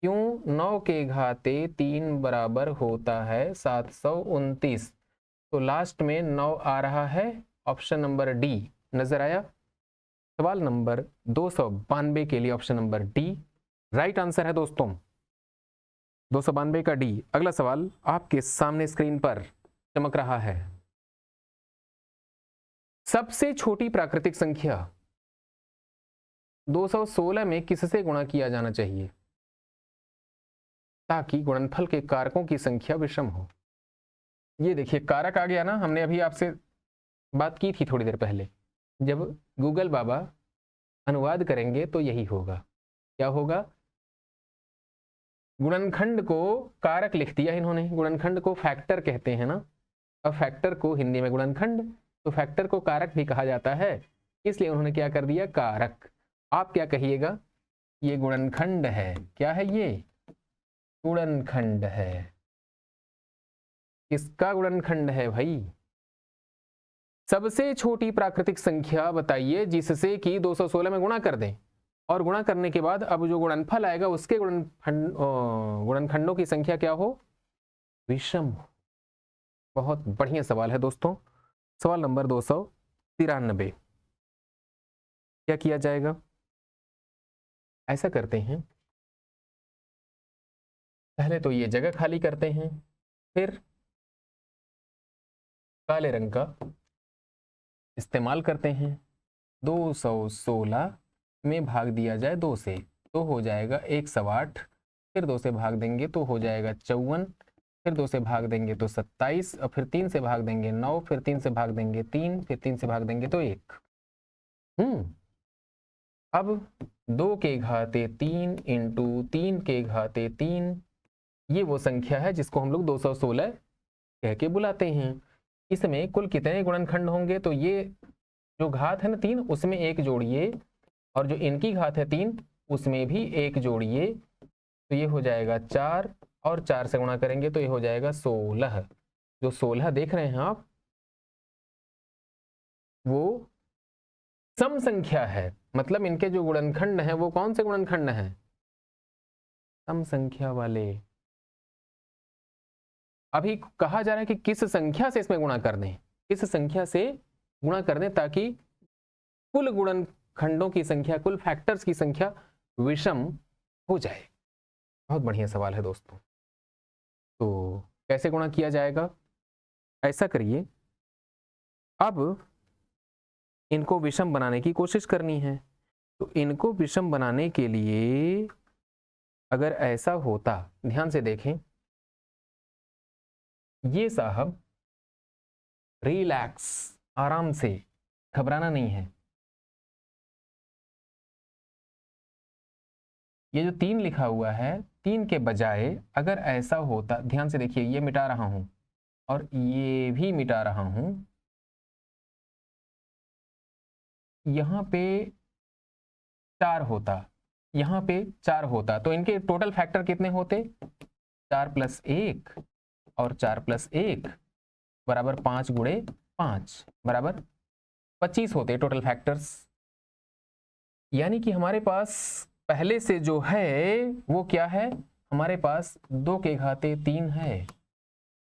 क्यों? 9 के घाते 3 बराबर होता है 729, तो लास्ट में 9 आ रहा है, ऑप्शन नंबर डी। नजर आया? सवाल नंबर 292 के लिए option number D right answer है दोस्तों, 292 का डी। अगला सवाल आपके सामने स्क्रीन पर चमक रहा है, सबसे छोटी प्राकृतिक संख्या 216 में किससे गुणा किया जाना चाहिए ताकि गुणनफल के कारकों की संख्या विषम हो? ये देखिए कारक आ गया ना, हमने अभी आपसे बात की थी थोड़ी देर पहले। जब गूगल बाबा अनुवाद करेंगे तो यही होगा। क्या होगा? गुणनखंड को कारक लिख दिया इन्होंने, गुणनखंड को फैक्टर कहते हैं ना, अब फैक्टर को हिंदी में गुणनखंड, तो फैक्टर को कारक भी कहा जाता है, इसलिए उन्होंने क्या कर दिया? कारक। आप क्या कहिएगा? ये गुणनखंड है। क्या है ये? गुणनखंड है। किसका गुणनखंड है भाई? सबसे छोटी प्राकृतिक संख्या बताइए जिससे कि 216 में गुणा कर दें, और गुणा करने के बाद अब जो गुणनफल आएगा उसके गुणनखंडों की संख्या क्या हो? विषम। बहुत बढ़िया सवाल है दोस्तों। सवाल नंबर 293, क्या किया जाएगा? ऐसा करते हैं, पहले तो ये जगह खाली करते हैं, फिर काले रंग का इस्तेमाल करते हैं। 216 में भाग दिया जाए 2 से तो हो जाएगा 108, फिर 2 से भाग देंगे तो हो जाएगा 54, फिर 2 से भाग देंगे तो 27, और फिर 3 से भाग देंगे 9, फिर 3 से भाग देंगे 3, फिर 3 से भाग देंगे तो 1। अब 2 के घाते 3 इंटू 3 के घाते 3, ये वो संख्या है जिसको हम लोग 216 कह के बुलाते हैं। इसमें कुल कितने गुणनखंड होंगे, तो ये जो घात है ना 3 उसमें एक जोड़िए, और जो इनकी घात है 3 उसमें भी एक जोड़िए, तो ये हो जाएगा 4, और 4 से गुणा करेंगे तो ये हो जाएगा 16। जो 16 देख रहे हैं आप वो सम संख्या है, मतलब इनके जो गुणनखंड हैं वो कौन से गुणनखंड हैं, सम संख्या वाले। अभी कहा जा रहा है कि किस संख्या से इसमें गुणा कर दें, किस संख्या से गुणा कर दें ताकि कुल गुणनखंडों की संख्या, कुल फैक्टर्स की संख्या विषम हो जाए। बहुत बढ़िया सवाल है दोस्तों। तो कैसे गुणा किया जाएगा, ऐसा करिए, अब इनको विषम बनाने की कोशिश करनी है। तो इनको विषम बनाने के लिए अगर ऐसा होता, ध्यान से देखें, ये साहब रिलैक्स, आराम से, घबराना नहीं है। ये जो 3 लिखा हुआ है 3 के बजाय अगर ऐसा होता, ध्यान से देखिए, ये मिटा रहा हूं और ये भी मिटा रहा हूं, यहां पे 4 होता, यहां पे 4 होता, तो इनके टोटल फैक्टर कितने होते, 4 + 1 और 4 + 1 बराबर 5 × 5 बराबर 25 होते टोटल फैक्टर्स। यानी कि हमारे पास पहले से जो है वो क्या है, हमारे पास 2 के घाते 3 है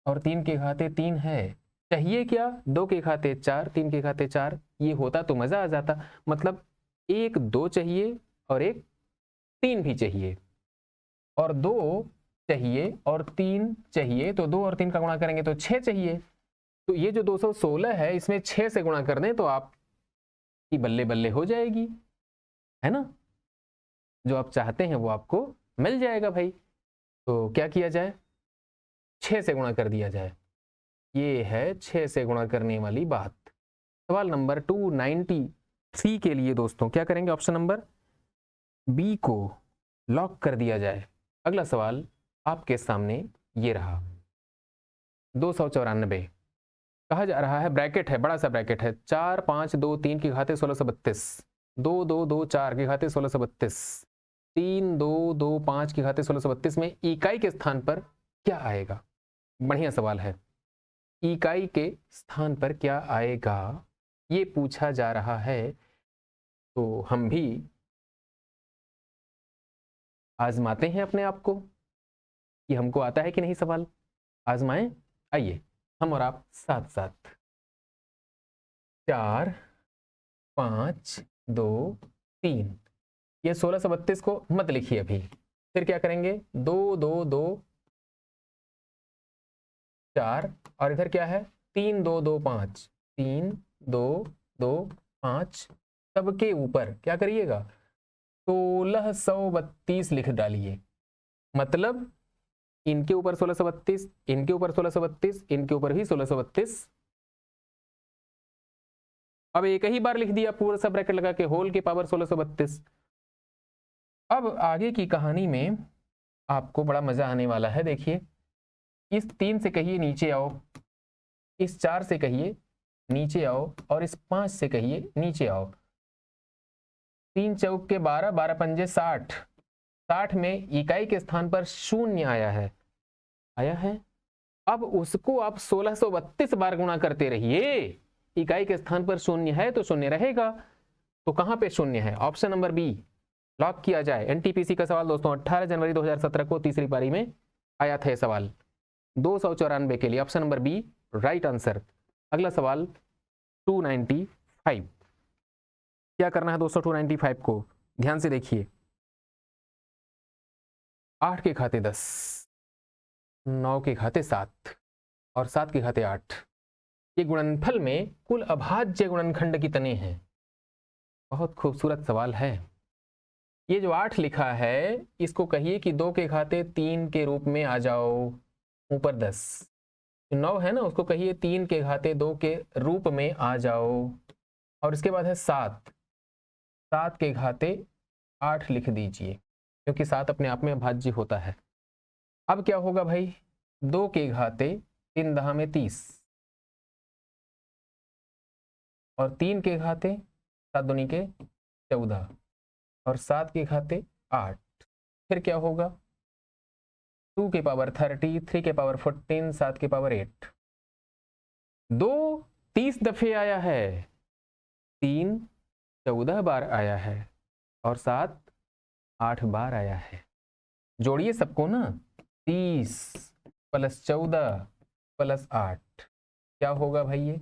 और 3 के घाते 3 है। चाहिए क्या, 2 के घाते 4, 3 के घाते 4। ये होता तो मजा आ जाता, मतलब एक 2 चाहिए और एक 3 भी चाहिए, और 2 चाहिए और 3 चाहिए, तो 2 और 3 का गुणा करेंगे तो 6 चाहिए। तो ये जो 216 है इसमें 6 से गुणा कर दें तो आपकी बल्ले बल्ले हो जाएगी, है ना। जो आप चाहते हैं वो आपको मिल जाएगा भाई। तो क्या किया जाए, 6 से गुणा कर दिया जाए। ये है 6 से गुणा करने वाली बात। सवाल नंबर 293 के लिए दोस्तों क्या करेंगे, ऑप्शन नंबर बी को लॉक कर दिया जाए। अगला सवाल आपके सामने ये रहा, 294। कहा जा रहा है, ब्रैकेट है, बड़ा सा ब्रैकेट है, 4 5 2 3 की घाते 1632, 2 2 2 4 की घाते 1632, 3 2 2 5 की घाते 1632 में इकाई के स्थान पर क्या आएगा। बढ़िया सवाल है, इकाई के स्थान पर क्या आएगा ये पूछा जा रहा है। तो हम भी आजमाते हैं अपने आप को कि हमको आता है कि नहीं सवाल, आजमाएं। आइए हम और आप साथ साथ। 4 5 2 3, ये 1632 को मत लिखिए अभी, फिर क्या करेंगे, 2 2 2 4 और इधर क्या है 3 2 2 5, 3 2 2 5, सबके ऊपर क्या करिएगा 1632 लिख डालिए। मतलब इनके ऊपर 1632, इनके ऊपर 1632, इनके ऊपर भी 1632। अब एक ही बार लिख दिया पूरा सब ब्रैकेट लगा के, होल की पावर 1632। अब आगे की कहानी में आपको बड़ा मजा आने वाला है। देखिए, इस 3 से कहिए नीचे आओ, इस 4 से कहिए नीचे आओ, और इस 5 से कहिए नीचे आओ। 3 चौक के 12, 12 पंजे 60, 60 में इकाई के स्थान पर 0 आया है, आया है। अब उसको आप 1632 बार गुणा करते रहिए, इकाई के स्थान पर 0 है तो 0 रहेगा। तो कहां पे 0 है, ऑप्शन नंबर बी लॉक किया जाए। एनटीपीसी का सवाल दोस्तों 18 जनवरी 2017 को तीसरी पारी में आया था सवाल, 294 के लिए option number B right answer. अगला सवाल 295, क्या करना है दोस्तों 295 को, ध्यान से देखिए। 8 के घाते 10, 9 के घाते 7 और 7 के घाते 8, ये गुणनफल में कुल अभाज्य गुणनखंड कितने हैं। बहुत खूबसूरत सवाल है। ये जो 8 लिखा है इसको कहिए कि 2 के घाते 3 के रूप में आ जाओ, ऊपर 10। 9 है ना, उसको कहिए 3 के घाते 2 के रूप में आ जाओ, और इसके बाद है 7, 7 के घाते 8 लिख दीजिए, क्योंकि 7 अपने आप में अभाज्य होता है। अब क्या होगा भाई, 2 के घाते 3 दहा में 30, और 3 के घाते 7 दूनी के 14 और 7 के घाते 8। फिर क्या होगा 2 के पावर 30, 3 के पावर 14, 7 के पावर 8। 2 30 दफे आया है, 3 14 बार आया है और 7 8 बार आया है। जोड़िए सबको ना, 30 + 14 + 8 क्या होगा भाई ये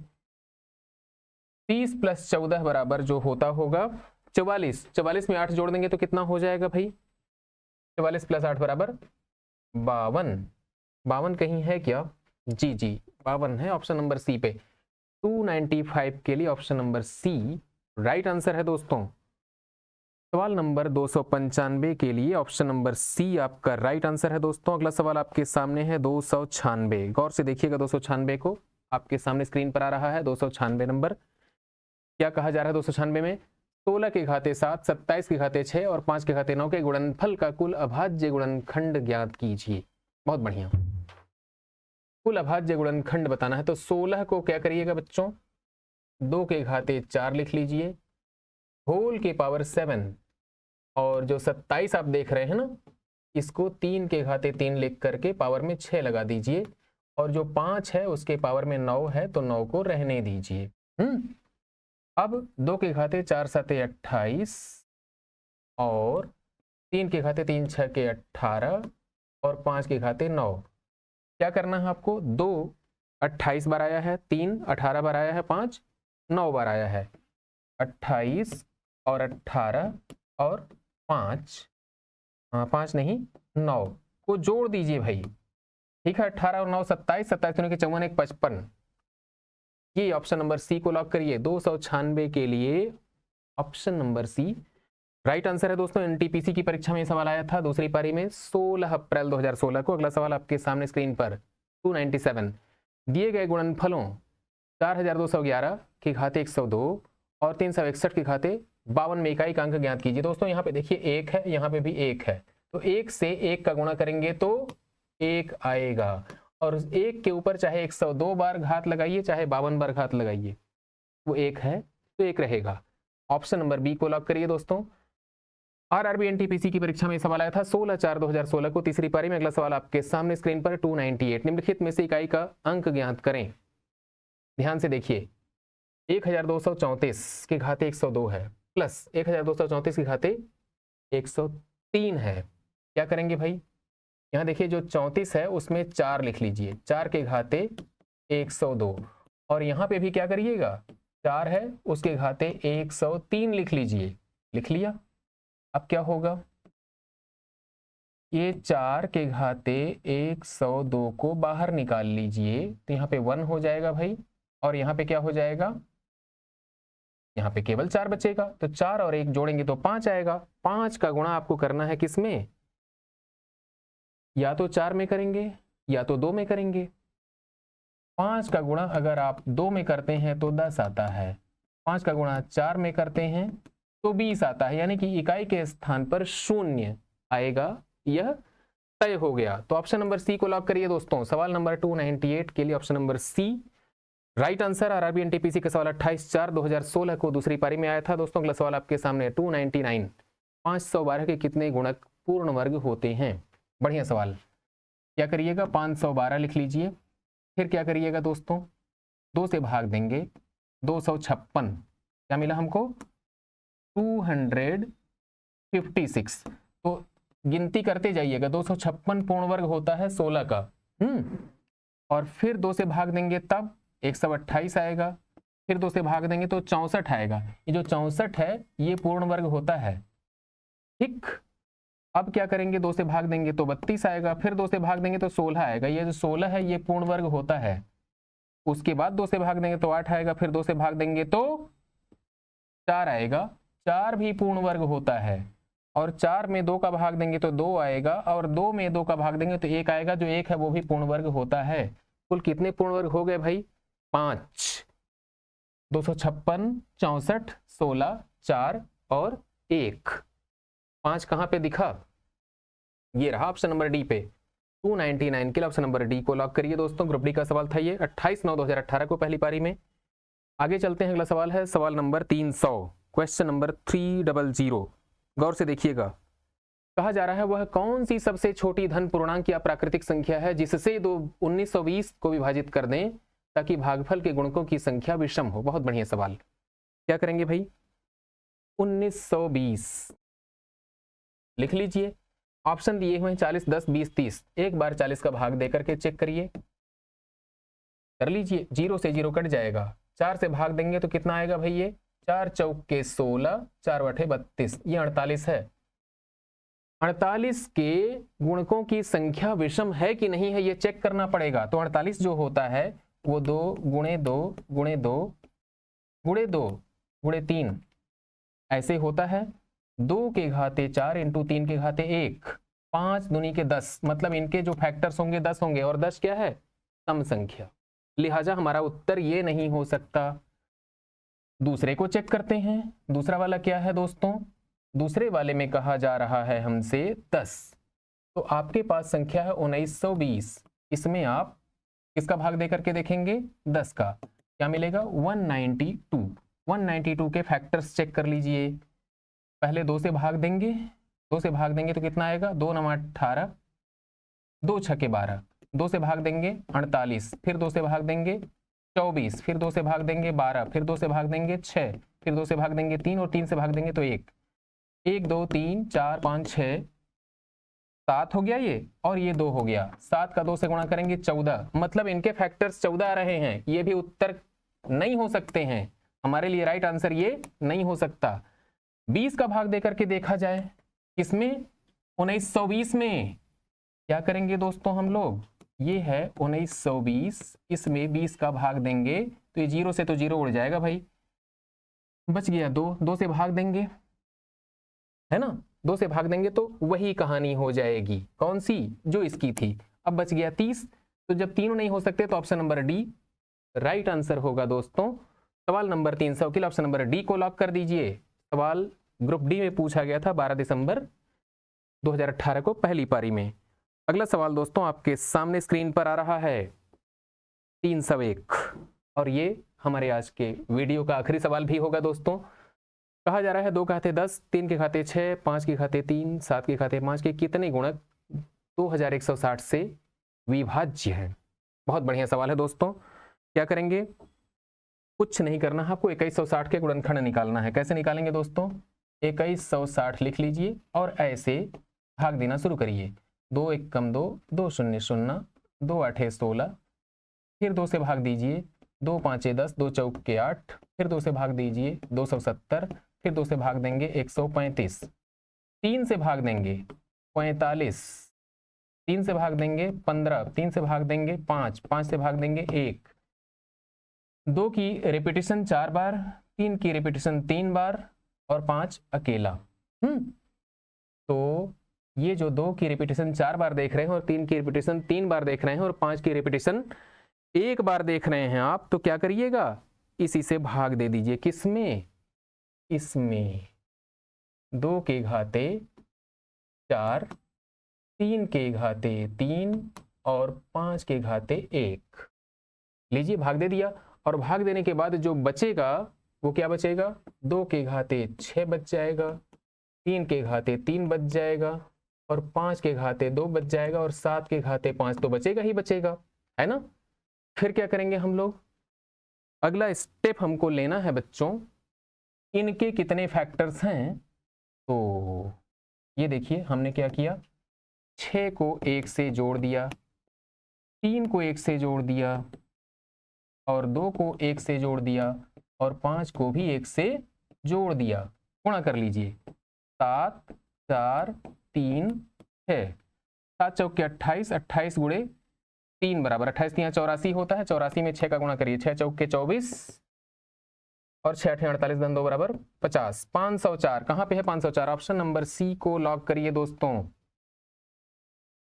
30 + 14 बराबर जो होता होगा 44। 44 में 8 जोड़ देंगे तो कितना हो जाएगा भाई 44 + 8 बराबर 52। 52 कहीं है क्या? जी 52 है, ऑप्शन नंबर सी पे। 295 के लिए option number C right answer है दोस्तों। सवाल नंबर 295 के लिए ऑप्शन नंबर सी आपका राइट आंसर है दोस्तों। अगला सवाल आपके सामने है 296। गौर से देखिएगा 296 को, आपके सामने स्क्रीन पर आ रहा है 296 नंबर। क्या कहा जा रहा है 296 में 16 के घाते 7, 27 के घाते 6 और 5 के घाते 9 के गुणनफल का कुल अभाज्य गुणनखंड ज्ञात कीजिए। बहुत बढ़िया, कुल अभाज्य गुणनखंड बताना है। तो 16 को क्या करिएगा बच्चों 2 के घाते 4 लिख लीजिए, होल के पावर 7, और जो 27 आप देख रहे हैं ना इसको 3 के घाते 3 लिख करके पावर में 6 लगा दीजिए, और जो 5 है उसके पावर में 9 है तो 9 को रहने दीजिए। अब 2 के घाते 4 7 28 और 3 के घाते 3 6 के 18 और 5 के घाते 9। क्या करना है आपको 2 28 बार आया है, 3 18 बार आया है, 5 9 बार आया है। 28 और 18 और 5 नहीं 9 को जोड़ दीजिए भाई, ठीक है। 18 और 9 27, 27 के 54 1 55। ये ऑप्शन नंबर सी को लॉक करिए। 296 के लिए option number C right answer है दोस्तों। एनटीपीसी की परीक्षा में सवाल आया था दूसरी पारी में 16 अप्रैल 2016 को। अगला सवाल आपके सामने स्क्रीन पर 297। दिए गए गुणनफलों 4211 के घाते 102 और 361 के घाते 52 में इकाई का अंक ज्ञात कीजिए। दोस्तों यहाँ पे देखिए 1 है, यहाँ पे भी 1 है, तो 1 से 1 का गुणा करेंगे तो 1 आएगा, और 1 के ऊपर चाहे 102 बार घात लगाइए चाहे 52 बार घात लगाइए वो 1 है तो 1 रहेगा। ऑप्शन नंबर बी को लॉक करिए दोस्तों। आरआरबी एनटीपीसी की परीक्षा में सवाल आया था 16/4/2016 को तीसरी पारी में। अगला सवाल आपके सामने स्क्रीन पर 298। निम्नलिखित में से इकाई का अंक ज्ञात करें। ध्यान से देखिए 1234 के घाते 102 है प्लस 1234 के घाते 103 है। क्या करेंगे भाई, यहाँ देखिए जो 34 है उसमें 4 लिख लीजिए, 4 के घाते 102, और यहाँ पे भी क्या करिएगा 4 है उसके घाते 103 लिख लीजिए। लिख लिया। अब क्या होगा, ये 4 के घाते 102 को बाहर निकाल लीजिए तो यहाँ पे 1 हो जाएगा भाई, और यहाँ पे क्या हो जाएगा, यहाँ पे केवल 4 बचेगा, तो 4 और 1 जोड़ेंगे तो 5 आएगा। 5 का गुणा आपको करना है किसमें, या तो 4 में करेंगे या तो 2 में करेंगे। 5 का गुणा अगर आप 2 में करते हैं तो 10 आता है, 5 का गुणा 4 में करते हैं तो 20 आता है, यानी कि इकाई के स्थान पर 0 आएगा। यह तय हो गया। तो ऑप्शन नंबर सी को लॉक करिए दोस्तों। सवाल नंबर 298 के लिए option number C right answer. RRB NTPC का सवाल 28/4/2016 को दूसरी पारी में आया था दोस्तों। अगला सवाल आपके सामने 299। 512 के कितने गुणक पूर्ण वर्ग होते हैं। बढ़िया सवाल। क्या करिएगा 512 लिख लीजिए, फिर क्या करिएगा दोस्तों 2 से भाग देंगे, 256। क्या मिला हमको 256। तो गिनती करते जाइएगा, 256 पूर्ण वर्ग होता है 16 का। और फिर 2 से भाग देंगे तब 128 आएगा, फिर 2 से भाग देंगे तो 64 आएगा। ये जो 64 है ये पूर्ण वर्ग होता है, ठीक। अब क्या करेंगे 2 से भाग देंगे तो 32 आएगा, फिर 2 से भाग देंगे तो 16 आएगा। ये जो 16 है ये पूर्ण वर्ग होता है। उसके बाद 2 से भाग देंगे तो 8 आएगा, फिर 2 से भाग देंगे तो 4 आएगा। 4 भी पूर्ण वर्ग होता है, और 4 में 2 का भाग देंगे तो 2 आएगा, और 2 में 2 का भाग देंगे तो 1 आएगा। जो 1 है वो भी पूर्ण वर्ग होता है। कुल कितने पूर्ण वर्ग हो गए भाई 5। 256, 64, 16, 4 और 1। 5 कहाँ पे दिखा, ये रहा ऑप्शन नंबर डी पे। 299 के लिए ऑप्शन नंबर डी को लॉक करिए दोस्तों। ग्रुप डी का सवाल था ये 28/9/2018 को पहली पारी में। आगे चलते हैं, अगला सवाल है सवाल नंबर 300, क्वेश्चन नंबर 300। गौर से देखिएगा, कहा जा रहा है वह कौन सी सबसे छोटी धन पूर्णांक या प्राकृतिक संख्या है जिससे 1920 को विभाजित कर दें ताकि भागफल के गुणकों की संख्या विषम हो। बहुत बढ़िया सवाल। क्या करेंगे भाई, 1920 लिख लीजिए। ऑप्शन दिए हुए हैं 40, 10, 20, 30। एक बार 40 का भाग देकर के चेक करिए, कर लीजिए। 0 से 0 कट जाएगा, 4 से भाग देंगे तो कितना आएगा भाई, ये 4 चौके 16, 4 बटे 32, ये 48 है। 48 के गुणकों की संख्या विषम है कि नहीं है ये चेक करना पड़ेगा। तो 48 जो होता है वो 2 गुणे 2 गुणे 2 गुणे 2 गुणे 3 ऐसे होता है। 2 के घाते 4 इंटू 3 के घाते 1, 5 दूनी के 10, मतलब इनके जो फैक्टर्स होंगे 10 होंगे, और 10 क्या है, सम संख्या, लिहाजा हमारा उत्तर ये नहीं हो सकता। दूसरे को चेक करते हैं। दूसरा वाला क्या है दोस्तों, दूसरे वाले में कहा जा रहा है हमसे 10, तो आपके पास संख्या है 1920। इसमें आप किसका भाग दे करके देखेंगे, 10 का, क्या मिलेगा 192। 192 के फैक्टर्स चेक कर लीजिए। पहले 2 से भाग देंगे, 2 से भाग देंगे तो कितना आएगा, 2 9 18, 2 छके 12, 2 से भाग देंगे 48, फिर 2 से भाग देंगे 24, फिर 2 से भाग देंगे 12, फिर 2 से भाग देंगे 6, फिर 2 से भाग देंगे 3, और 3 से भाग देंगे तो 1। 1 2 3 4 5 6 7 हो गया ये, और ये 2 हो गया। 7 का 2 से गुणा करेंगे 14, मतलब इनके फैक्टर्स 14 आ रहे हैं। ये भी उत्तर नहीं हो सकते हैं, हमारे लिए राइट आंसर ये नहीं हो सकता। 20 का भाग देकर के देखा जाए, किसमें, 1920 में। क्या करेंगे दोस्तों हम लोग, ये है 1920, इसमें 20 का भाग देंगे तो ये 0 से तो 0 उड़ जाएगा भाई, बच गया 2। 2 से भाग देंगे, है ना, 2 से भाग देंगे तो वही कहानी हो जाएगी, कौन सी, जो इसकी थी। अब बच गया 30, तो जब तीनों नहीं हो सकते तो option number D right answer होगा दोस्तों। सवाल नंबर 300 के लिए ऑप्शन नंबर डी को लॉक कर दीजिए। सवाल ग्रुप डी में पूछा गया था 12 दिसंबर 2018 को पहली पारी में। अगला सवाल दोस्तों आपके सामने स्क्रीन पर आ रहा है 301, और ये हमारे आज के वीडियो का आखिरी सवाल भी होगा दोस्तों। कहा जा रहा है 2 के घाते 10, 3 के घाते 6, 5 के घाते 3, 7 के घाते 5 के कितने गुणक 2160 से विभाज्य है। बहुत बढ़िया सवाल है दोस्तों। क्या करेंगे, कुछ नहीं करना है आपको, 2160 के गुणनखंड निकालना है। कैसे निकालेंगे दोस्तों, 2160 लिख लीजिए और ऐसे भाग देना शुरू करिए। 2 1 कम 2, 2 0 0, 2 8 16, फिर 2 से भाग दीजिए, 2 5 10, 2 चौके 8, फिर 2 से भाग दीजिए 270, फिर 2 से भाग देंगे 135, 3 से भाग देंगे 45, 3 से भाग देंगे 15, 3 से भाग देंगे 5, 5 से भाग देंगे 1, 2 की रिपीटिशन 4 बार, 3 की रिपीटिशन 3 बार, और 5 अकेला। तो ये जो 2 की रिपीटिशन 4 बार देख रहे हैं, और 3 की रिपीटिशन 3 बार देख रहे हैं, और 5 की रिपीटिशन 1 बार देख रहे हैं आप, तो क्या करिएगा, इसी से भाग दे दीजिए। किसमें, इसमें 2 के घाते 4, 3 के घाते 3, और 5 के घाते 1। लीजिए भाग दे दिया, और भाग देने के बाद जो बचेगा वो क्या बचेगा, 2 के घाते 6 बच जाएगा, 3 के घाते 3 बच जाएगा, और 5 के घाते 2 बच जाएगा, और 7 के घाते 5 तो बचेगा ही बचेगा, है ना। फिर क्या करेंगे हम लोग, अगला स्टेप हमको लेना है बच्चों, इनके कितने फैक्टर्स हैं। तो ये देखिए हमने क्या किया, 6 को 1 से जोड़ दिया, 3 को 1 से जोड़ दिया, और 2 को 1 से जोड़ दिया, और 5 को भी 1 से जोड़ दिया। गुणा कर लीजिए, 7 4 3 6, 7 चौके 28, 28 गुणे 3 बराबर 28, 3 84 होता है। 84 में 6 का गुणा करिए, 6 चौके 24, और 6 8 48, 2 बराबर 50। 504 कहाँ पे है, 504 ऑप्शन नंबर सी को लॉक करिए दोस्तों।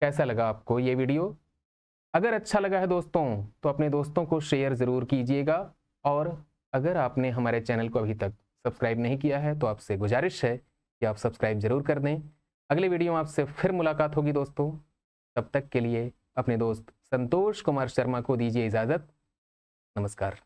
कैसा लगा आपको ये वीडियो, अगर अच्छा लगा है दोस्तों तो अपने दोस्तों को शेयर ज़रूर कीजिएगा, और अगर आपने हमारे चैनल को अभी तक सब्सक्राइब नहीं किया है तो आपसे गुजारिश है कि आप सब्सक्राइब ज़रूर कर दें। अगले वीडियो में आपसे फिर मुलाकात होगी दोस्तों, तब तक के लिए अपने दोस्त संतोष कुमार शर्मा को दीजिए इजाज़त। नमस्कार।